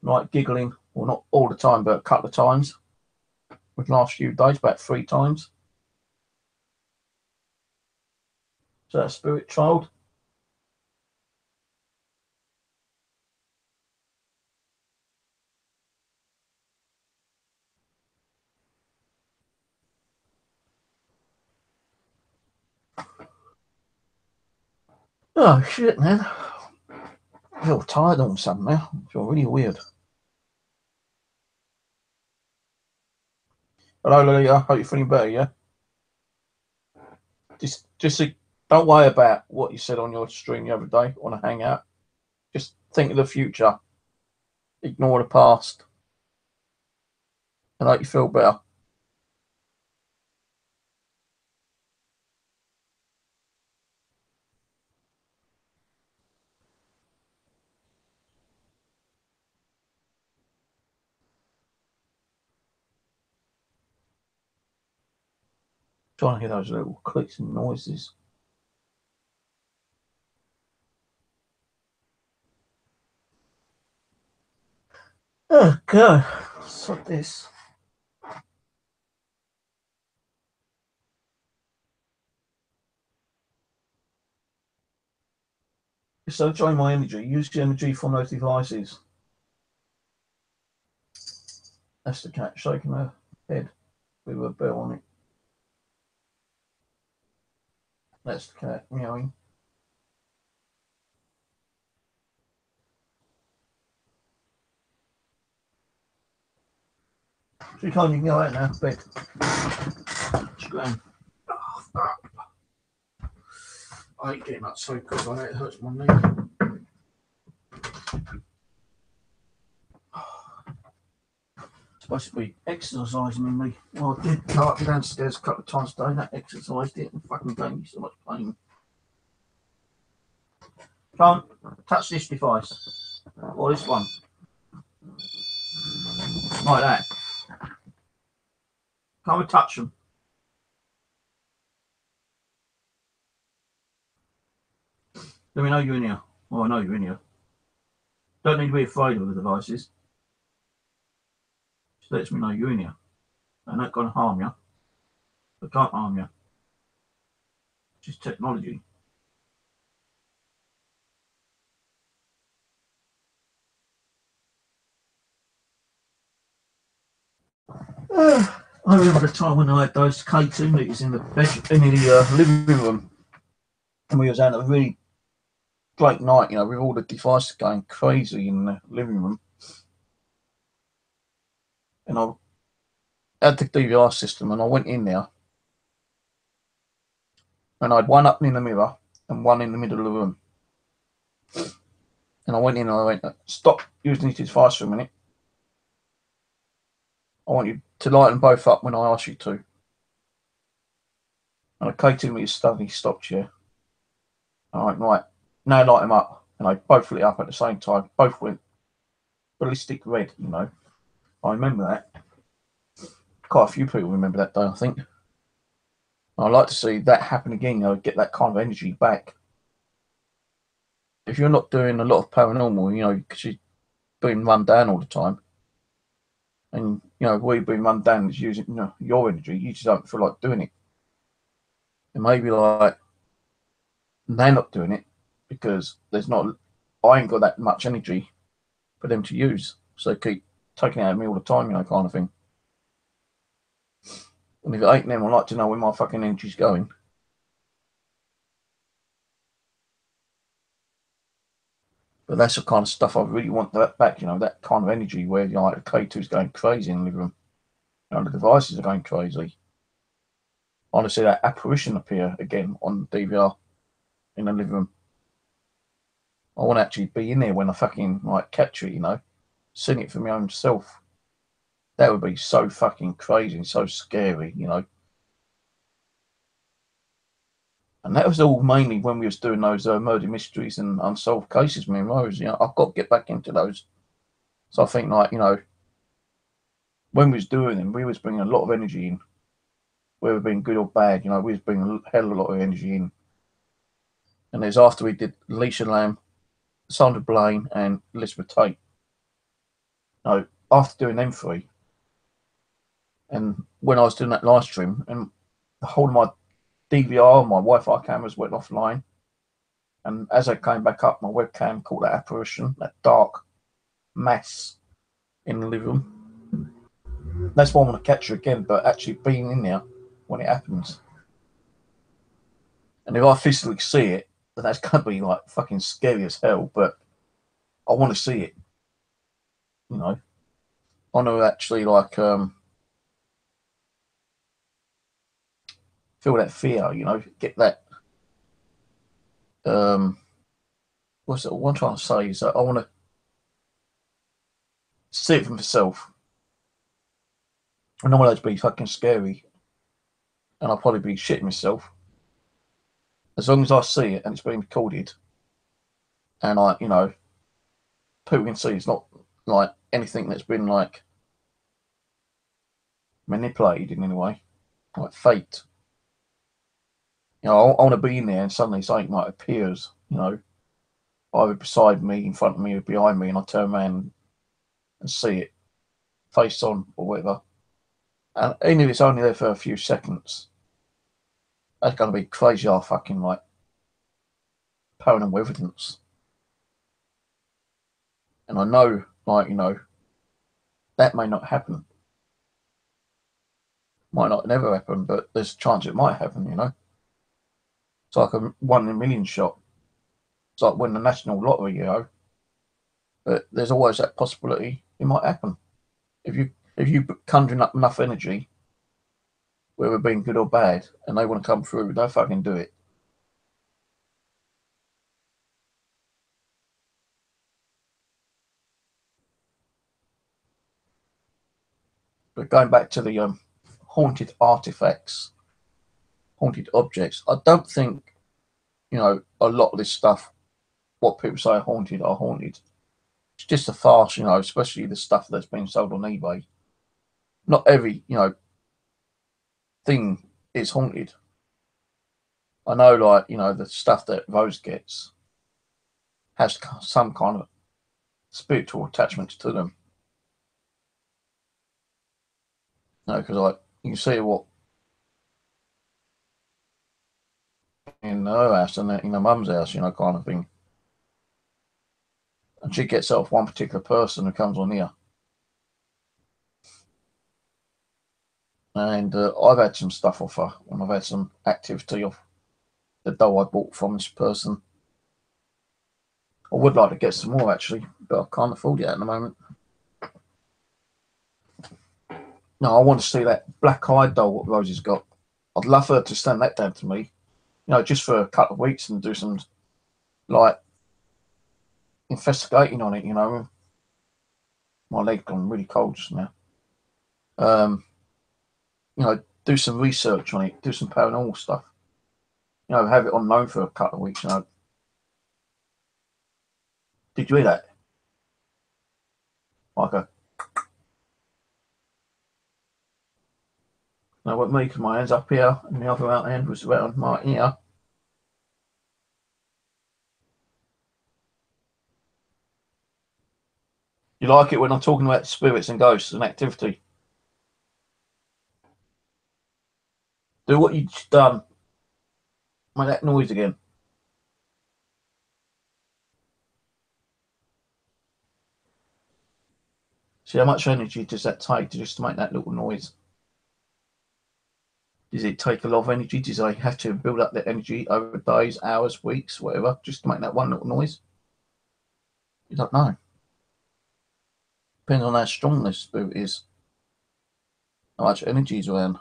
Speaker 1: like giggling, well, not all the time, but a couple of times. With the last few days, about 3 times. So that spirit child. Oh shit, man! I feel tired all of a sudden now. I feel really weird. Hello, Lily. I hope you're feeling better, yeah? Just don't worry about what you said on your stream the other day on a hangout. Just think of the future. Ignore the past. And hope you feel better. Trying to hear those little clicks and noises. Oh, God. What's this? So drain my energy. Use the energy from those devices. That's the cat shaking her head with a bell on it. That's the cat meowing. She can't even go out now, bed. She's going. Oh, fuck. I hate getting up so quick on it, it hurts my knee. Supposed to be exercising in me. Well, I did go up and downstairs a couple of times a day, that exercised it and fucking gave me so much pain. Can't touch this device. Or this one. Like that. Can't we touch them? Let me know you're in here. Well, I know you're in here. Don't need to be afraid of the devices. Just lets me know you're in here. They're not going to harm you. They can't harm you. It's just technology. I remember the time when I had those K2 meters in the living room, and we was having a really great night, you know, with all the devices going crazy in the living room. And I had the DVR system, and I went in there, and I had one up in the mirror and one in the middle of the room. And I went in and I went, stop using this device for a minute. I want you to light them both up when I ask you to. And the K2 meter suddenly stopped here. I went, right, now light them up. And I both lit up at the same time. Both went ballistic red, you know. I remember that. Quite a few people remember that day, I think. I'd like to see that happen again, you know, get that kind of energy back. If you're not doing a lot of paranormal, you know, because you're being run down all the time, and, you know, where you're being run down is using, you know, your energy, you just don't feel like doing it. And maybe, like, they're not doing it because I ain't got that much energy for them to use. So they keep taking it out of me all the time, you know, kind of thing. And if it ain't them, I'd like to know where my fucking energy's going. But that's the kind of stuff I really want that back, you know, that kind of energy where, you know, like the K2's going crazy in the living room. You know, the devices are going crazy. I want to see that apparition appear again on DVR in the living room. I want to actually be in there when I fucking, like, catch it, you know, seeing it for my own self. That would be so fucking crazy and so scary, you know. And that was all mainly when we was doing those murder mysteries and unsolved cases, me and Rose. You know, I've got to get back into those. So I think, like, you know, when we was doing them, we was bringing a lot of energy in. Whether being good or bad, you know, we was bringing a hell of a lot of energy in. And there's after we did Alicia Lamb, Sandra Blaine, and Elizabeth Tate. You know, after doing them three, and when I was doing that live stream, and the whole of my DVR, my Wi-Fi cameras went offline. And as I came back up, my webcam caught that apparition, that dark mass in the living room. That's why I want to catch her again, but actually being in there when it happens. And if I physically see it, then that's going to be like fucking scary as hell, but I want to see it. You know, I know actually, like, feel that fear, you know, get that. What I'm trying to say is that I want to see it for myself. I know it'd be fucking scary, and I'll probably be shitting myself. As long as I see it and it's being recorded, and you know, people can see it's not like anything that's been like manipulated in any way, like faked. You know, I want to be in there and suddenly something like appears, you know, either beside me, in front of me, or behind me, and I turn around and see it face on or whatever. And even if it's only there for a few seconds, that's going to be crazy. I fucking like paranormal evidence. And I know, like, you know, that may not happen. Might not never happen, but there's a chance it might happen, you know. It's like a 1 in a million shot. It's like winning the national lottery, you know. But there's always that possibility it might happen. If you conjuring up enough energy, whether being good or bad, and they want to come through, they'll fucking do it. But going back to the haunted artifacts, haunted objects, I don't think, you know, a lot of this stuff, what people say are haunted. It's just a farce, you know, especially the stuff that's been sold on eBay. Not every, you know, thing is haunted. I know, like, you know, the stuff that Rose gets has some kind of spiritual attachments to them. You know, because like you can see what in her house and in her mum's house, you know, kind of thing. And she gets off one particular person who comes on here. And I've had some stuff off her when I've had some activity off the dough I bought from this person. I would like to get some more actually, but I can't afford it at the moment. No, I want to see that black-eyed doll what Rosie's got. I'd love her to send that down to me, you know, just for a couple of weeks and do some like investigating on it. You know, my leg's gone really cold just now. You know, do some research on it, do some paranormal stuff. You know, have it on loan for a couple of weeks. You know, did you hear that? Like a, you know, what me? Because my hand's up here and the other out hand was around my ear. You like it when I'm talking about spirits and ghosts and activity? Do what you've done. Make that noise again. See how much energy does that take to just make that little noise? Does it take a lot of energy? Does they have to build up that energy over days, hours, weeks, whatever, just to make that one little noise? You don't know. Depends on how strong this spirit is, how much energy is around.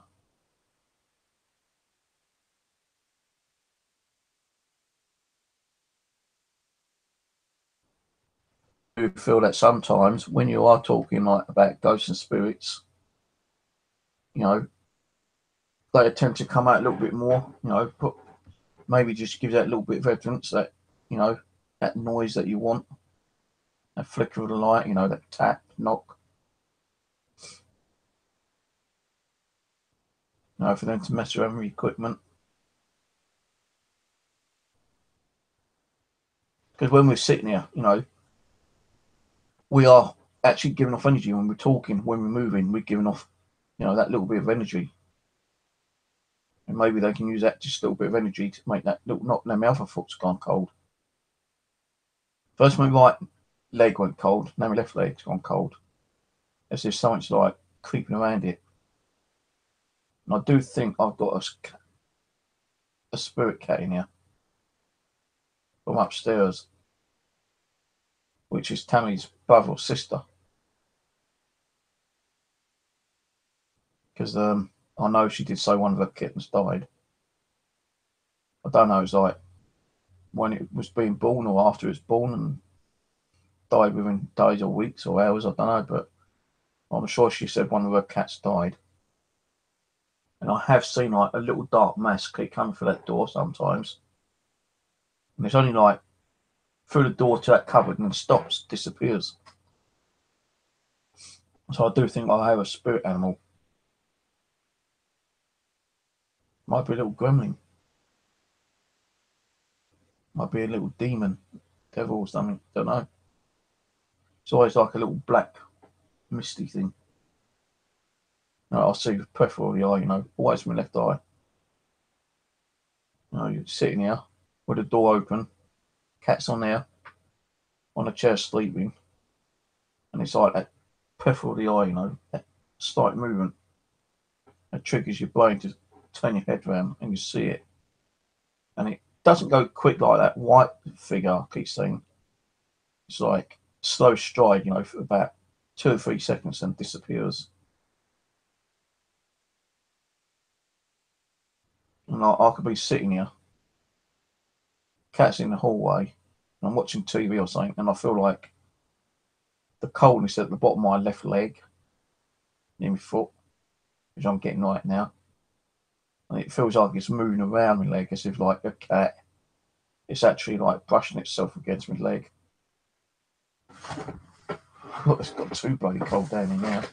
Speaker 1: I feel that sometimes when you are talking like about ghosts and spirits, you know, they attempt to come out a little bit more, you know, put maybe just give that little bit of evidence that, you know, that noise that you want, that flicker of the light, you know, that tap, knock, you know, for them to mess around with equipment. Because when we're sitting here, you know, we are actually giving off energy when we're talking, when we're moving, we're giving off, you know, that little bit of energy. And maybe they can use that just a little bit of energy to make that little knock. Now my other foot's gone cold. First my right leg went cold, now my left leg's gone cold. As if something's like creeping around it. And I do think I've got a spirit cat in here from upstairs, which is Tammy's brother or sister. Because I know she did say one of her kittens died. don't know, it's like when it was being born or after it was born and died within days or weeks or hours, I don't know, but I'm sure she said one of her cats died. And I have seen like a little dark mass keep coming through that door sometimes. And it's only like through the door to that cupboard and stops, disappears. So I do think I have a spirit animal. Might be a little gremlin. Might be a little demon, devil or something. Don't know. It's always like a little black, misty thing. I'll see the peripheral of the eye, always my left eye. You're sitting here with the door open, cat's on there, on a chair sleeping, and it's like that peripheral of the eye, that slight movement that triggers your brain to turn your head around and you see it. And it doesn't go quick like that white figure I keep saying. It's like slow stride, for about 2 or 3 seconds and disappears. And I could be sitting here, cat's in the hallway, and I'm watching TV or something, and I feel like the coldness at the bottom of my left leg, near my foot, which I'm getting right now. And it feels like it's moving around my leg as if like a cat. It's actually like brushing itself against my leg. Look, it's got too bloody cold down in now.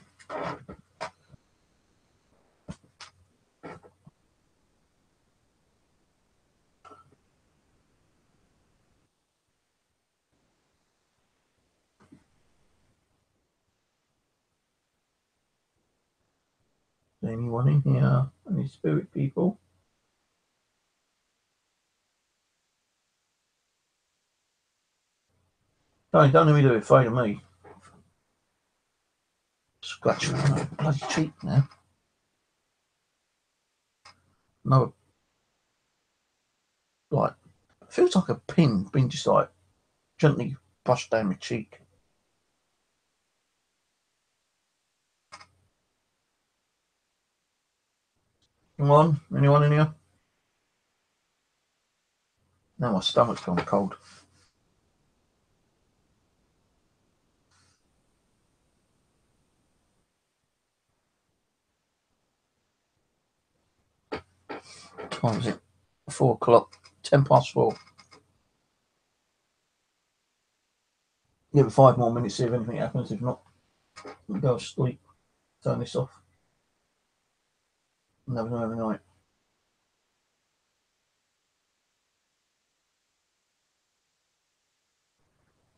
Speaker 1: Is anyone in here? Any spirit people? Don't let me do it, afraid of me. Scratching my bloody cheek now. No, like, it feels like a pin being just like gently brushed down my cheek. Come on, anyone in here? Now my stomach's gone cold. What time is it? 4 o'clock. 10 past 4. Give it 5 more minutes, see if anything happens. If not, we'll go to sleep. Turn this off. And have another night.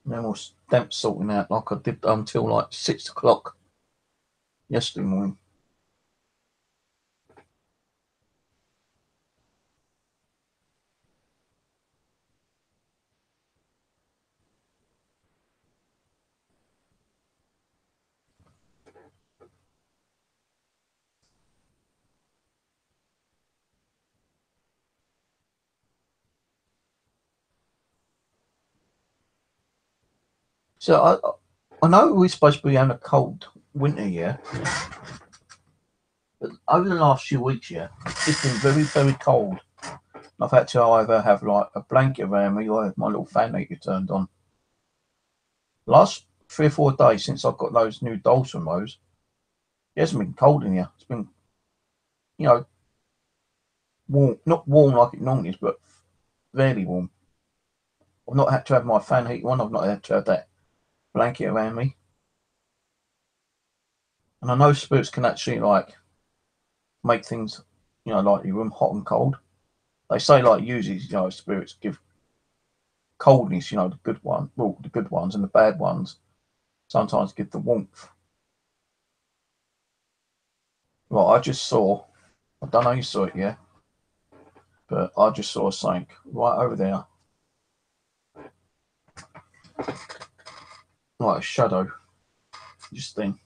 Speaker 1: No more stamp sorting out like I did until like 6 o'clock yesterday morning. So I know we're supposed to be having a cold winter, yeah. But over the last few weeks, yeah, it's been very, very cold. I've had to either have like a blanket around me or have my little fan heater turned on. Last 3 or 4 days since I've got those new Dawson rows, it hasn't been cold in here. It's been, warm, not warm like it normally is, but fairly warm. I've not had to have my fan heater on. I've not had to have that blanket around me. And I know spirits can actually like make things, like your room hot and cold. They say like usually, spirits give coldness, the good ones and the bad ones sometimes give the warmth. Well, I just saw, I don't know if you saw it, yeah, but I just saw something right over there, like a shadow, just thing.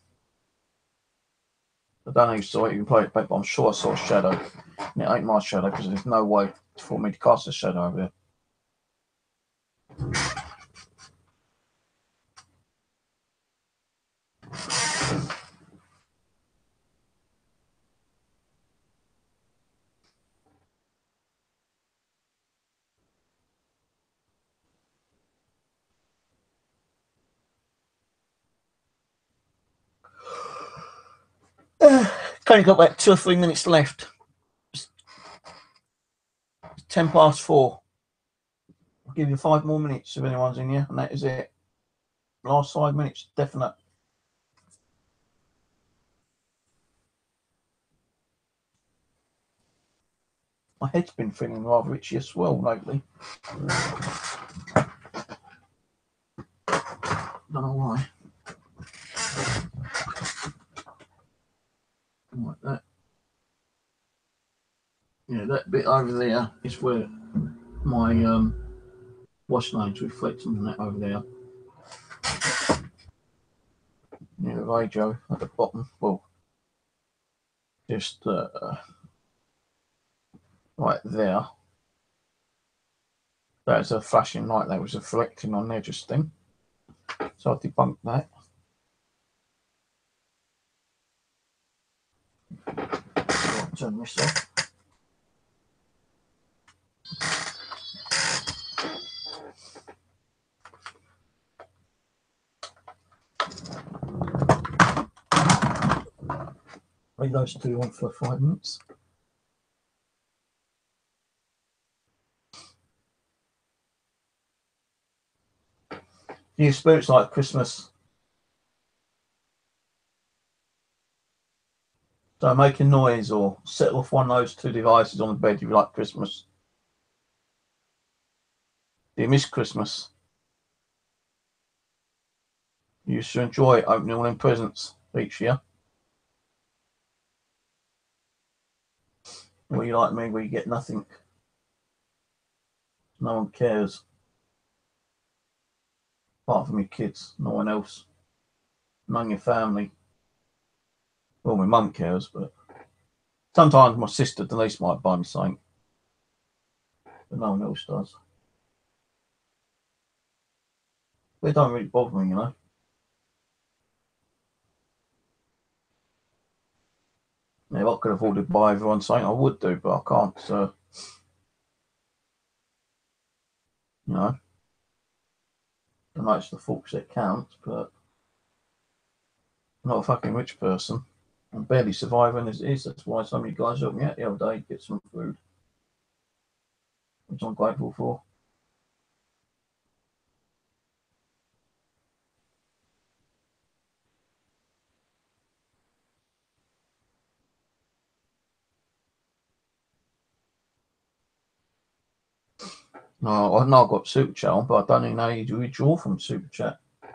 Speaker 1: I don't know if you saw it, you can play it back, but I'm sure I saw a shadow. And it ain't my shadow because there's no way for me to cast a shadow over there. Only got about 2 or 3 minutes left. It's 4:10. I'll give you 5 more minutes if anyone's in here, and that is it. Last 5 minutes, definite. My head's been feeling rather itchy as well lately. Don't know why. Like that. Yeah, that bit over there is where my wash lane's reflecting on that over there. Near the radio at the bottom. Well, just right there. That's a flashing light that was reflecting on there just then. So I debunked that. I'll turn this off. Leave those two on for 5 minutes. Your spirits like Christmas. So make a noise or set off one of those two devices on the bed if you like Christmas. Do you miss Christmas? You used to enjoy opening all them presents each year. Or you like me where you get nothing. No one cares. Apart from your kids, no one else. None of your family. Well, my mum cares, but sometimes my sister Denise might buy me something. But no one else does. But it don't really bother me, you know. If I could afford to buy everyone something, I would do, but I can't, so you know. I know it's the forks that counts, but I'm not a fucking rich person. I'm barely surviving as it is. That's why so many guys helped me out the other day to get some food, which I'm grateful for. No, I know I've got Super Chat on, but I don't even know how you withdraw from Super Chat. I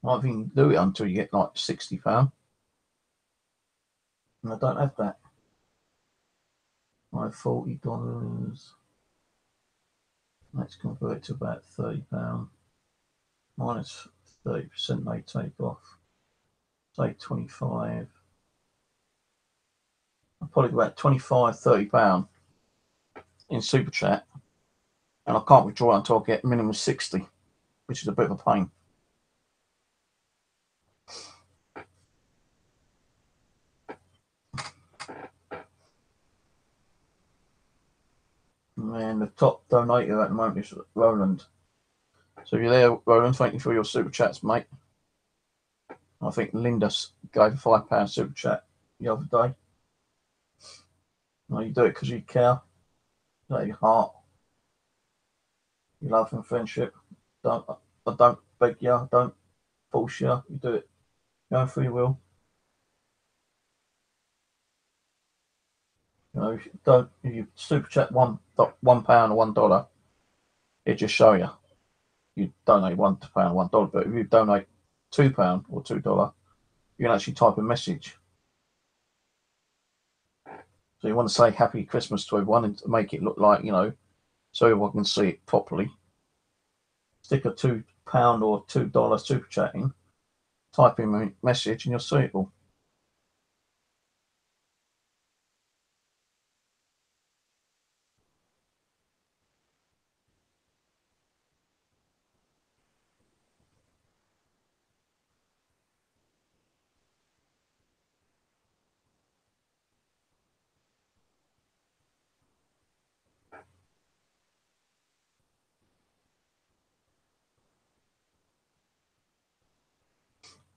Speaker 1: don't think you can do it until you get like £60. And I don't have that. I have $40. Let's convert it to about £30. Minus 30% they take off. Say 25. I'll probably about £25, £30 in Super Chat. And I can't withdraw it until I get minimum 60, which is a bit of a pain. And the top donator at the moment is Roland. So if you're there, Roland, thank you for your Super Chats, mate. I think Linda gave a £5 Super Chat the other day. No, you do it because you care. That your heart. Your love and friendship. I don't beg you, I don't force you. You do it your own free will. You know, if you Super Chat £1 or $1, it just show you. You donate £1 $1, but if you donate £2 or $2, you can actually type a message. So you want to say Happy Christmas to everyone and make it look like, you know, so everyone can see it properly. Stick a £2 or $2 Super Chat in, type in a message, and you'll see it all.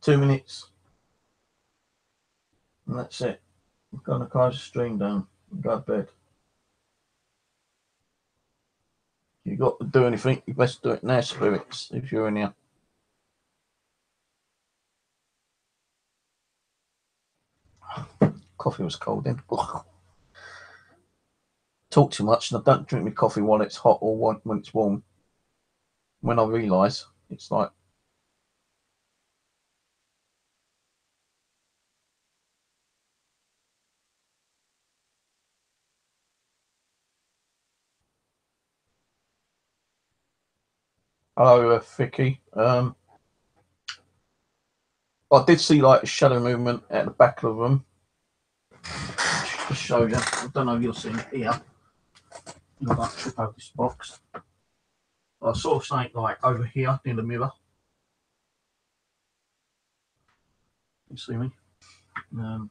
Speaker 1: Two minutes. And that's it. I'm going to close the stream down and go to bed. You got to do anything, you best do it now, spirits, if you're in here. Coffee was cold then. Talk too much, and I don't drink my coffee while it's hot or when it's warm. When I realise, it's like, hello, Vicky. I did see like a shadow movement at the back of the room. Just show you. I don't know if you'll see it here. I might trip over this box. I saw something like over here near the mirror. You see me? Ow,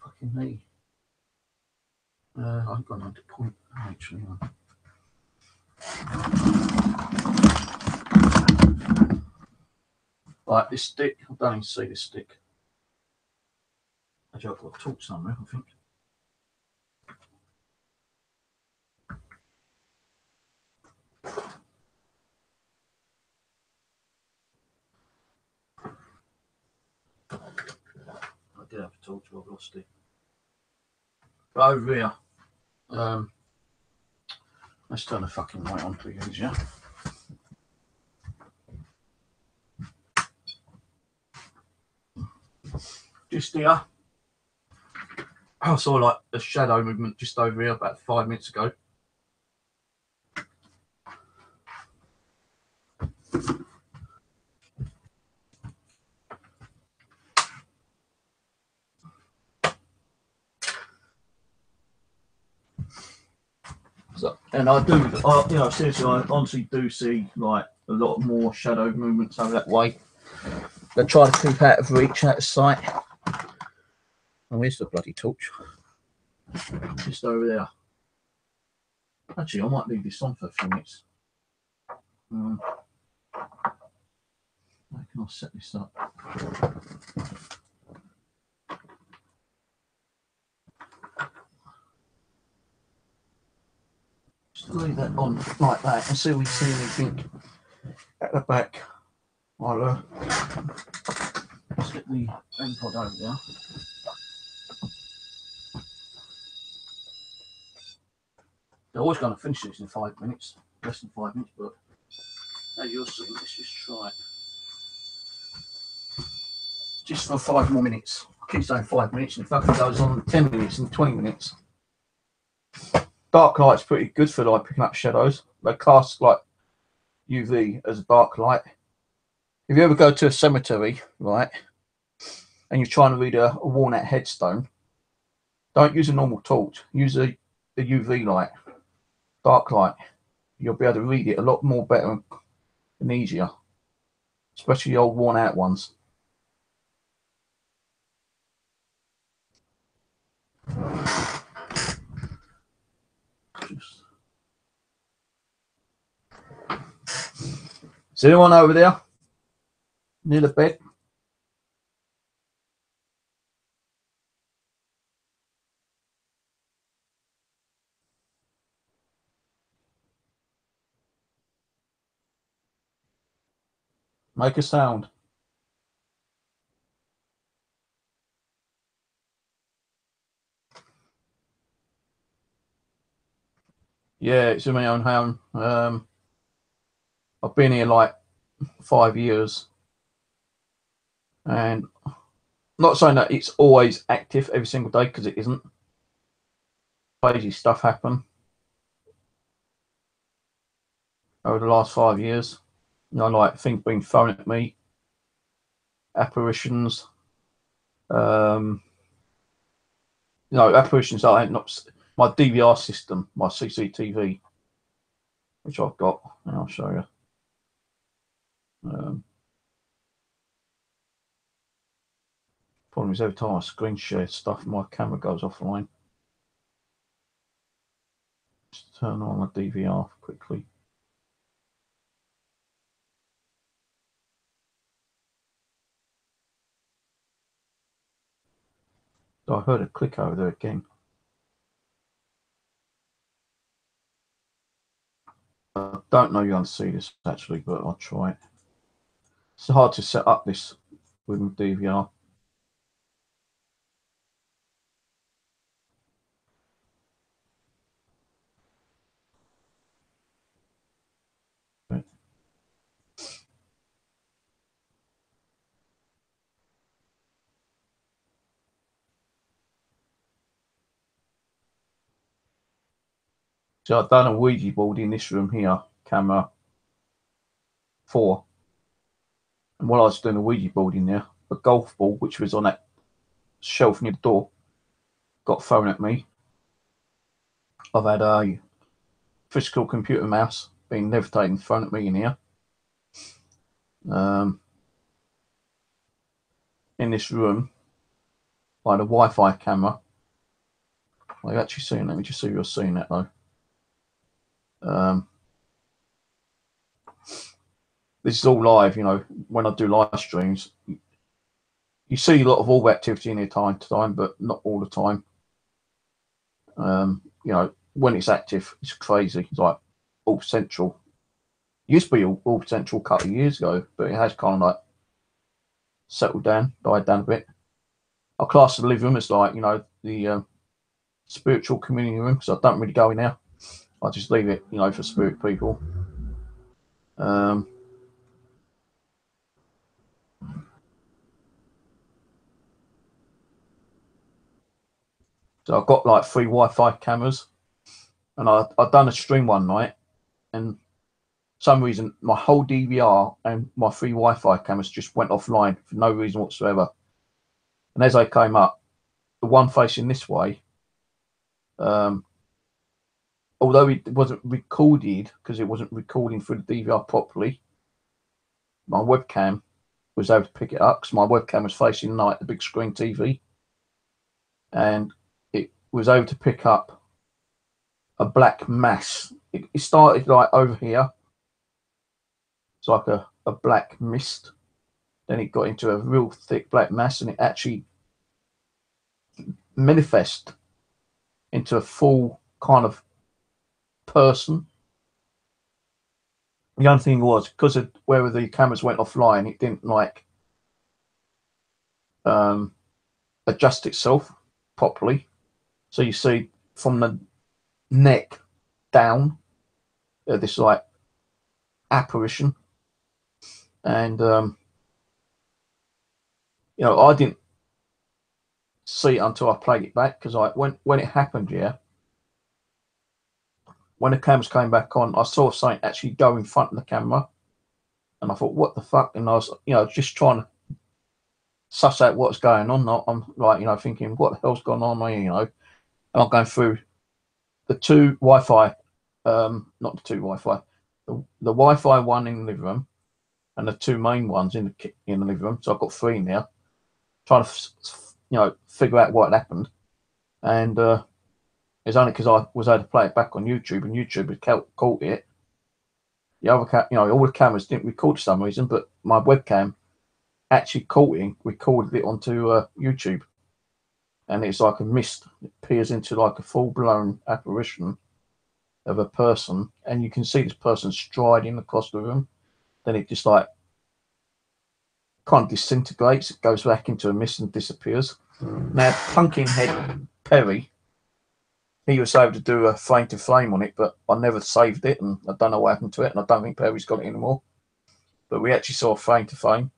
Speaker 1: fucking knee. I've got another point actually. Like this stick, I don't even see this stick. Actually, I've got a torch somewhere, I think. I did have a torch, but I've lost it. But over here, let's turn the fucking light on for you, yeah. Just here, I saw like a shadow movement just over here about 5 minutes ago. So, and I do, you know, seriously, I honestly do see like a lot more shadow movements over that way. They try to keep out of reach, out of sight. Oh, here's the bloody torch. Just over there. Actually, I might leave this on for a few minutes. How can I set this up? Just leave that on like that and see if we see anything at the back. I'll stick the end pod over there. They're always going to finish this in 5 minutes, less than 5 minutes, but as you'll see, let's just try it. Just for 5 more minutes. I keep saying 5 minutes, and it fucking goes on 10 minutes and 20 minutes. Dark light's pretty good for like picking up shadows. They cast like UV as a dark light. If you ever go to a cemetery, right, and you're trying to read a worn out headstone, don't use a normal torch. Use the UV light, dark light. You'll be able to read it a lot more better and easier, especially the old worn out ones. Is anyone over there near the bed? Make a sound. Yeah, it's in my own home. I've been here like 5 years, and not saying that it's always active every single day, because it isn't. Crazy stuff happen over the last 5 years. You know, like things being thrown at me, apparitions. You know, apparitions are not my DVR system, my CCTV, which I've got, and I'll show you. Problem is, every time I screen share stuff, my camera goes offline. Just turn on my DVR quickly. I heard a click over there again. I don't know you're going to see this actually, but I'll try it. It's hard to set up this with DVR. So I've done a Ouija board in this room here, camera 4. And while I was doing a Ouija board in there, a golf ball, which was on that shelf near the door, got thrown at me. I've had a physical computer mouse being levitated and thrown at me in here. In this room, by the Wi-Fi camera. I've actually seen. Let me just see if you're seeing that though. This is all live. You know, when I do live streams, you see a lot of orb activity in here time to time, but not all the time. You know, when it's active, it's crazy. It's like Orb Central. It used to be Orb Central a couple of years ago, but it has kind of like settled down, died down a bit. I class the living room as like, you know, the spiritual community room, because I don't really go in there. I just leave it, you know, for spirit people. So I've got like 3 Wi-Fi cameras, and I've done a stream one night, and for some reason my whole DVR and my 3 Wi-Fi cameras just went offline for no reason whatsoever. And as I came up, the one facing this way, although it wasn't recorded because it wasn't recording through the DVR properly, my webcam was able to pick it up because my webcam was facing like the big screen TV, and it was able to pick up a black mass. It started like over here. It's like a black mist. Then it got into a real thick black mass, and it actually manifested into a full kind of person. The only thing was, because of where the cameras went offline, it didn't like adjust itself properly. So you see from the neck down, this like apparition. And you know, I didn't see it until I played it back, because when it happened, yeah, when the cameras came back on, I saw something actually go in front of the camera, and I thought, what the fuck? And I was, you know, just trying to suss out what's going on. I'm like, you know, thinking, what the hell's gone on, you know? And I'm going through the 2 Wi-Fi, not the 2 Wi-Fi, the Wi-Fi one in the living room, and the 2 main ones in the living room. So I've got 3 now, trying to, you know, figure out what had happened. And it's only because I was able to play it back on YouTube, and YouTube had caught it. The other, you know, all the cameras didn't record for some reason, but my webcam actually caught it, recorded it onto YouTube. And it's like a mist. It peers into like a full-blown apparition of a person, and you can see this person striding across the room. Then it just like kind of disintegrates. It goes back into a mist and disappears. Now, Pumpkinhead Perry, he was able to do a frame to frame on it, but I never saved it, and I don't know what happened to it, and I don't think Perry's got it anymore. But we actually saw a frame to frame,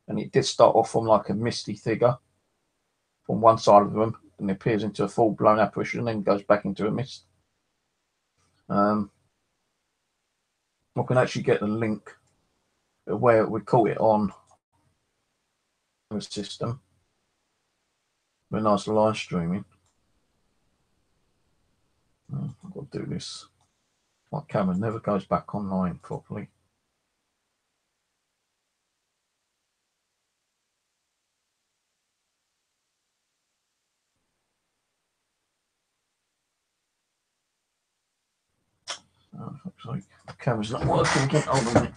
Speaker 1: and it did start off from like a misty figure from one side of the room, and it appears into a full-blown apparition, and then goes back into a mist. I can actually get the link of where we caught it on the system when I was live streaming. I've got to do this. My camera never goes back online properly. Looks like the camera's not working again. Hold on a minute.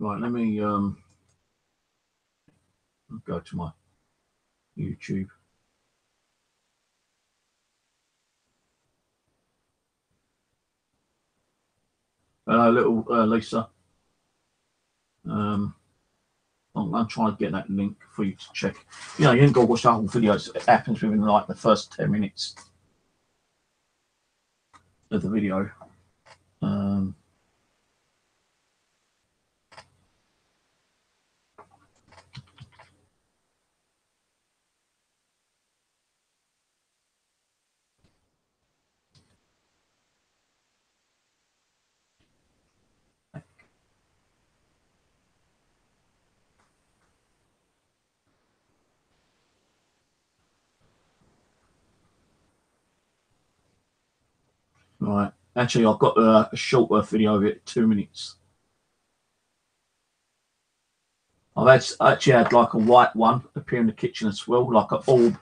Speaker 1: Right, let me go to my YouTube. Hello, little Lisa. I'm trying to get that link for you to check. You know, you ain't got to watch the whole video. It happens within like the first 10 minutes of the video. Right. Actually, I've got a shorter video of it, 2 minutes. I've actually had like a white one appear in the kitchen as well, like an orb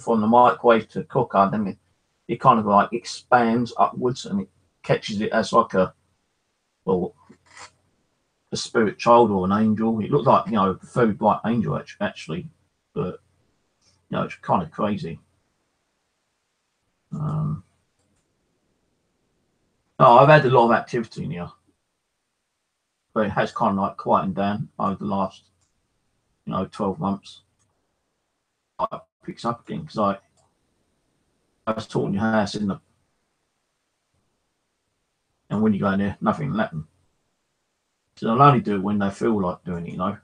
Speaker 1: from the microwave to cooker, and then it kind of like expands upwards and it catches it as like a spirit child or an angel. It looked like, you know, a very bright angel actually, but you know, it's kind of crazy. Oh, I've had a lot of activity in here, but it has kind of like quietened down over the last, 12 months. It picks up again because I was talking your house in the, and when you go in there, nothing will happen. So they'll only do it when they feel like doing it,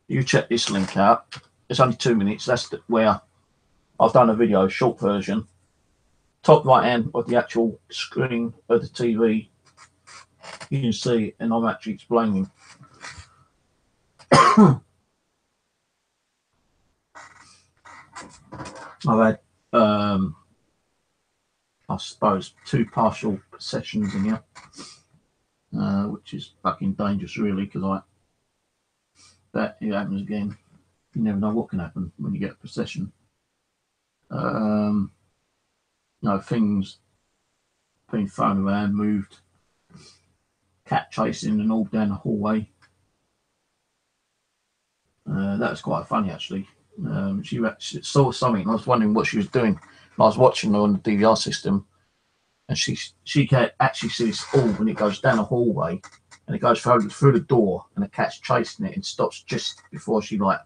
Speaker 1: You check this link out. It's only 2 minutes. That's where I've done a video, short version. Top right hand of the actual screen of the TV, you can see, and I'm actually explaining. I've had, I suppose, 2 partial sessions in here, which is fucking dangerous, really, because it happens again. You never know what can happen when you get a possession. Things being thrown around, moved, cat chasing and all down the hallway. That was quite funny, actually. She saw something. I was wondering what she was doing. I was watching her on the DVR system, and she can actually see this orb when it goes down the hallway, and it goes through the door, and the cat's chasing it and stops just before she like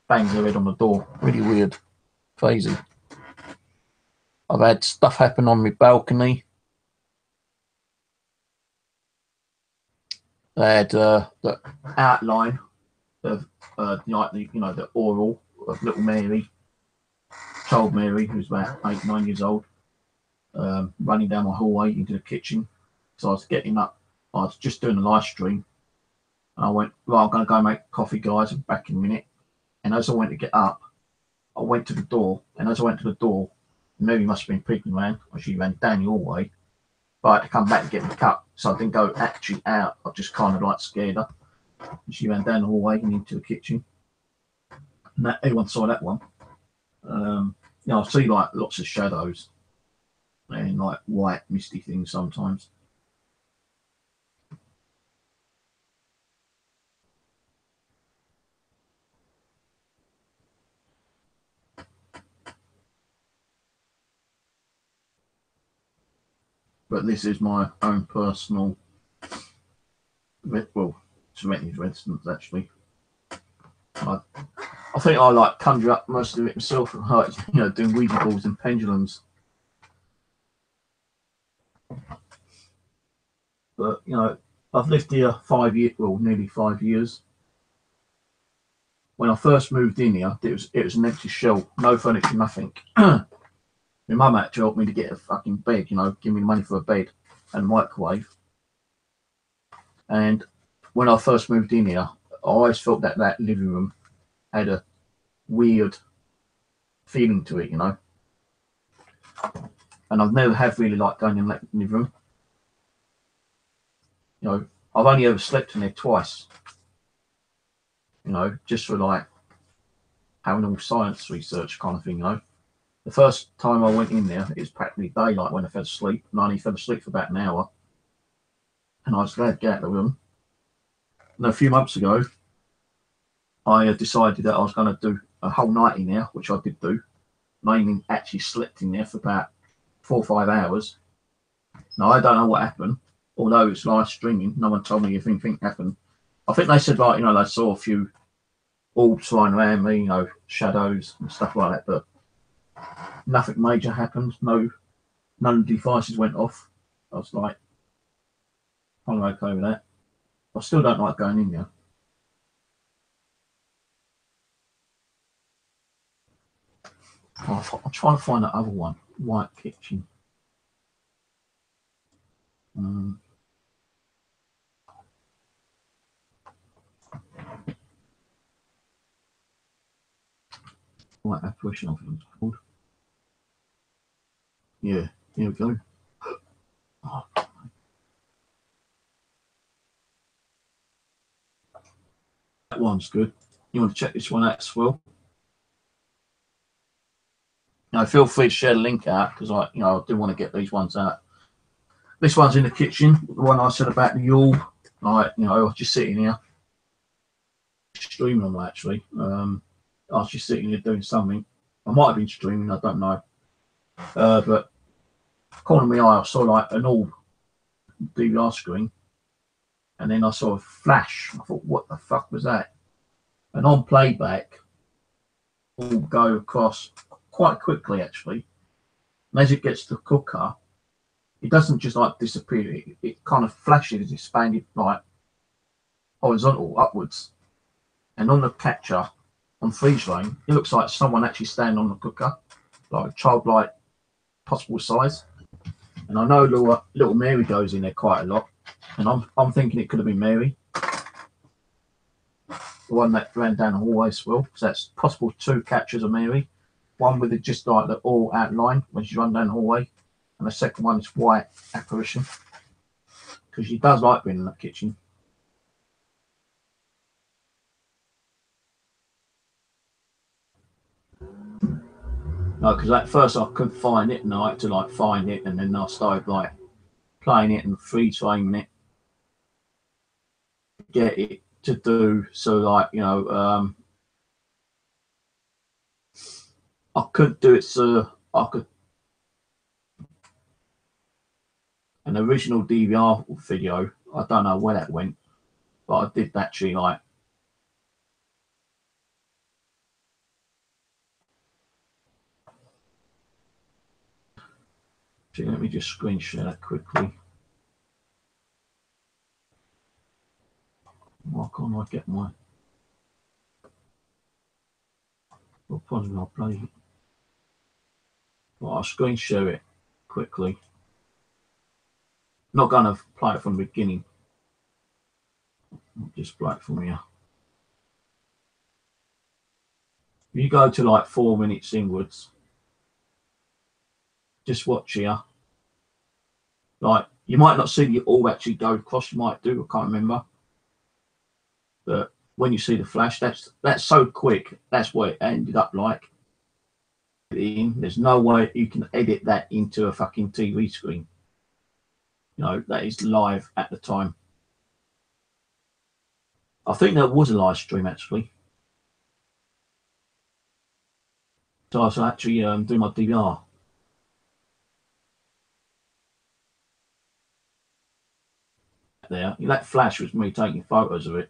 Speaker 1: bangs her head on the door. Really weird, crazy. I've had stuff happen on my balcony. I had the outline of the oral of little Mary, child Mary, who's about 8, 9 years old, running down my hallway into the kitchen. So I was getting up. I was just doing a live stream. And I went, well, I'm going to go make coffee, guys. I'm back in a minute. And as I went to get up, I went to the door. And as I went to the door, Mary must have been peeking around, or she ran down the hallway. But I had to come back and get my cup. So I didn't go actually out. I just kind of like scared her. And she ran down the hallway and into the kitchen. And everyone saw that one. I see like lots of shadows and like white misty things sometimes. But this is my own personal, Serenity residence, actually. I think I like conjure up most of it myself, like, doing Ouija boards and pendulums. But I've lived here 5 years, nearly 5 years. When I first moved in here, it was an empty shell, no furniture, nothing. My mum had to help me to get a fucking bed, give me money for a bed and a microwave. And when I first moved in here, I always felt that living room had a weird feeling to it, And I've never have really liked going in that living room. I've only ever slept in there twice, just for like having all science research kind of thing, The first time I went in there, it was practically daylight when I fell asleep, and I only fell asleep for about an hour. And I was glad to get out of the room. And a few months ago, I decided that I was going to do a whole night in there, which I did do. I even actually slept in there for about 4 or 5 hours. Now, I don't know what happened, although it's live streaming. No one told me if anything happened. I think they said, like, you know, they saw a few orbs flying around me, you know, shadows and stuff like that, but nothing major happened. None of the devices went off. I was like, I'm okay with that. I still don't like going in there. I'm trying to find that other one, White Kitchen. White Apparition, I think it's called. Yeah, here we go. Oh. That one's good. You want to check this one out as well? Now, feel free to share the link out because I do want to get these ones out. This one's in the kitchen. The one I said about the yawl. Like, I was just sitting here streaming on that actually. I was just sitting here doing something. I might have been streaming, I don't know. But corner of my eye, I saw like an old DVR screen, and then I saw a flash. I thought, what the fuck was that? And on playback, will go across quite quickly actually. And as it gets to the cooker, it doesn't just like disappear. It kind of flashes, expanded like horizontal upwards. And on the catcher, on freeze frame, it looks like someone actually standing on the cooker, like a childlike possible size. And I know little Mary goes in there quite a lot, and I'm thinking it could have been Mary, the one that ran down the hallway as well. So that's possible 2 catchers of Mary, one with it just like the all outline when she run down the hallway, and the second one is White Apparition because she does like being in that kitchen. No, because at first I couldn't find it, and I had to like find it, and then I started like playing it and freeze framing it, get it to do so. Like I could do it so I could. An original DVR video, I don't know where that went, but I did actually like. Let me just screen share that quickly. Why can't I get my? Well, probably I'll play it. Well, I'll screen share it quickly. Not going to play it from the beginning. I'll just play it from here. If you go to like 4 minutes inwards, just watch here. Like, you might not see the all actually go across. You might do. I can't remember. But when you see the flash, that's so quick. That's what it ended up like. There's no way you can edit that into a fucking TV screen. That is live at the time. I think there was a live stream actually. So I was actually doing my DVR. There, that flash was me taking photos of it.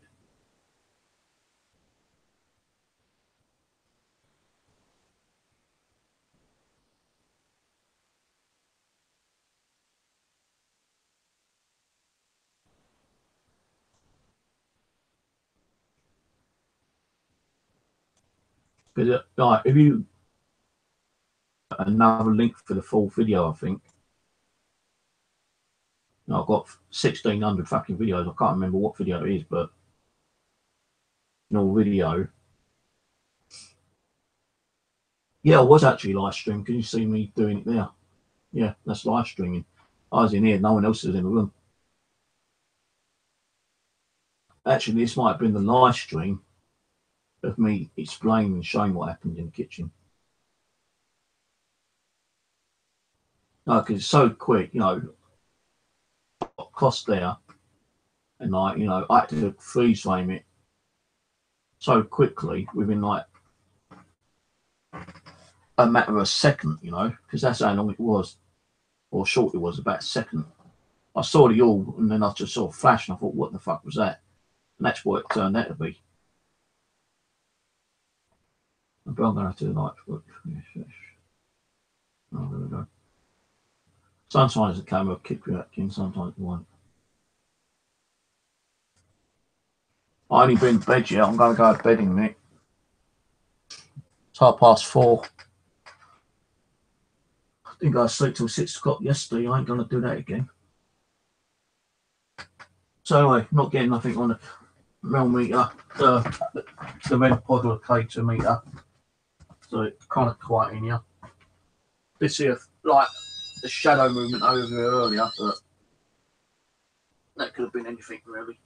Speaker 1: Because like, if you another link for the full video, I think. I've got 1,600 fucking videos. I can't remember what video it is, but no video. Yeah, I was actually live streaming. Can you see me doing it there? Yeah, that's live streaming. I was in here. No one else was in the room. Actually, this might have been the live stream of me explaining and showing what happened in the kitchen. No, because it's so quick, you know, cost there, and like, you know, I had to freeze frame it so quickly within like a matter of a second, you know, because that's how long it was, or short it was, about a second. I saw the all, and then I just saw a flash, and I thought, what the fuck was that? And that's what it turned out to be. But I'm going to have to like, oh, there we go. Sometimes the camera will kick you back in, sometimes it won't. I only been to bed yet. I'm going to go to bed in a minute. It's 4:30. I think I slept till 6 o'clock yesterday. I ain't going to do that again. So anyway, not getting nothing on the mail meter, the red pod or the K2 meter. So it's kind of quiet in here. This here, like the shadow movement over here earlier, but that could have been anything really.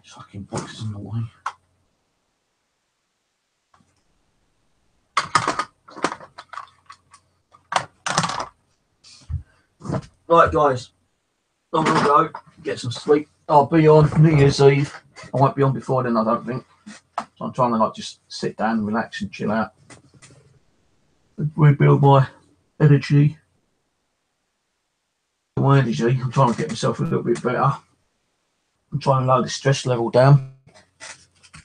Speaker 1: Fucking boxes in the way. Right, guys, I'm gonna go get some sleep. I'll be on New Year's Eve. I won't be on before then, I don't think. So I'm trying to like just sit down and relax and chill out, rebuild my energy. I'm trying to get myself a little bit better. I'm trying to lower the stress level down.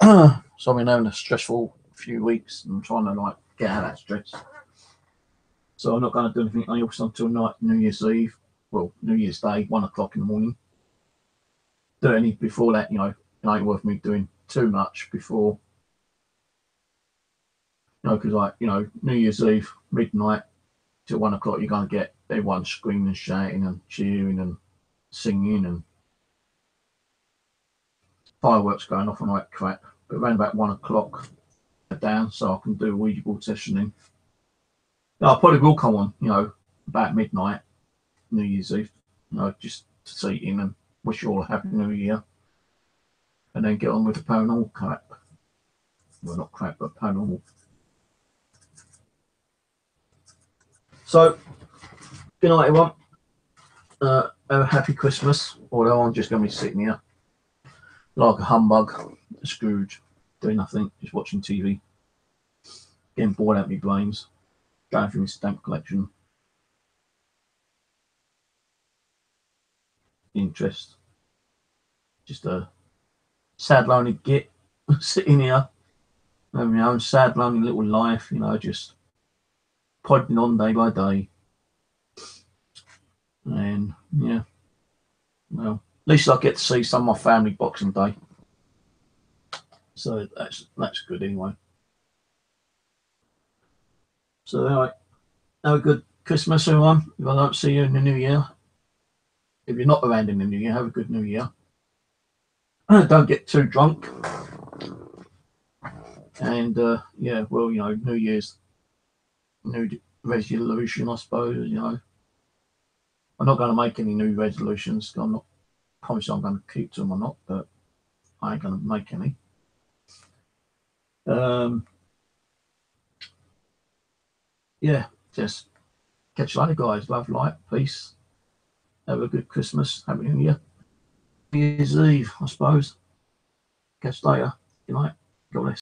Speaker 1: So I've been having a stressful few weeks, and I'm trying to like get out of that stress. So I'm not going to do anything else until New Year's Eve. Well, New Year's Day, 1 o'clock in the morning. Do any before that, you know, it ain't worth me doing too much before. You know, because like, you know, New Year's Eve, midnight till 1 o'clock, you're going to get everyone screaming and shouting and cheering and singing and fireworks going off and all that crap. But around about 1 o'clock down, so I can do a Ouija board session in. I probably will come on, you know, about midnight, New Year's Eve, you know, just to see in and wish you all a happy New Year, and then get on with the paranormal crap. Well, not crap, but paranormal. So, good night, everyone. Have a happy Christmas. Although I'm just going to be sitting here like a humbug, a Scrooge, doing nothing, just watching TV, getting bored out of my brains, going through my stamp collection. Interest. Just a sad, lonely git sitting here, having my own sad, lonely little life, you know, just plodding on day by day. And yeah, well, at least I get to see some of my family Boxing Day, so that's good anyway. So anyway, have a good Christmas, everyone. If I don't see you in the new year, if you're not around in the new year, have a good new year. Don't get too drunk. And yeah, well, you know, New Year's new resolution, I suppose. You know, I'm not going to make any new resolutions. I'm not promising I'm going to keep to them or not, but I ain't going to make any. Yeah, just catch you later, guys. Love, light, peace. Have a good Christmas. Happy New Year. New Year's Eve, I suppose. Catch you later. Good night. God bless.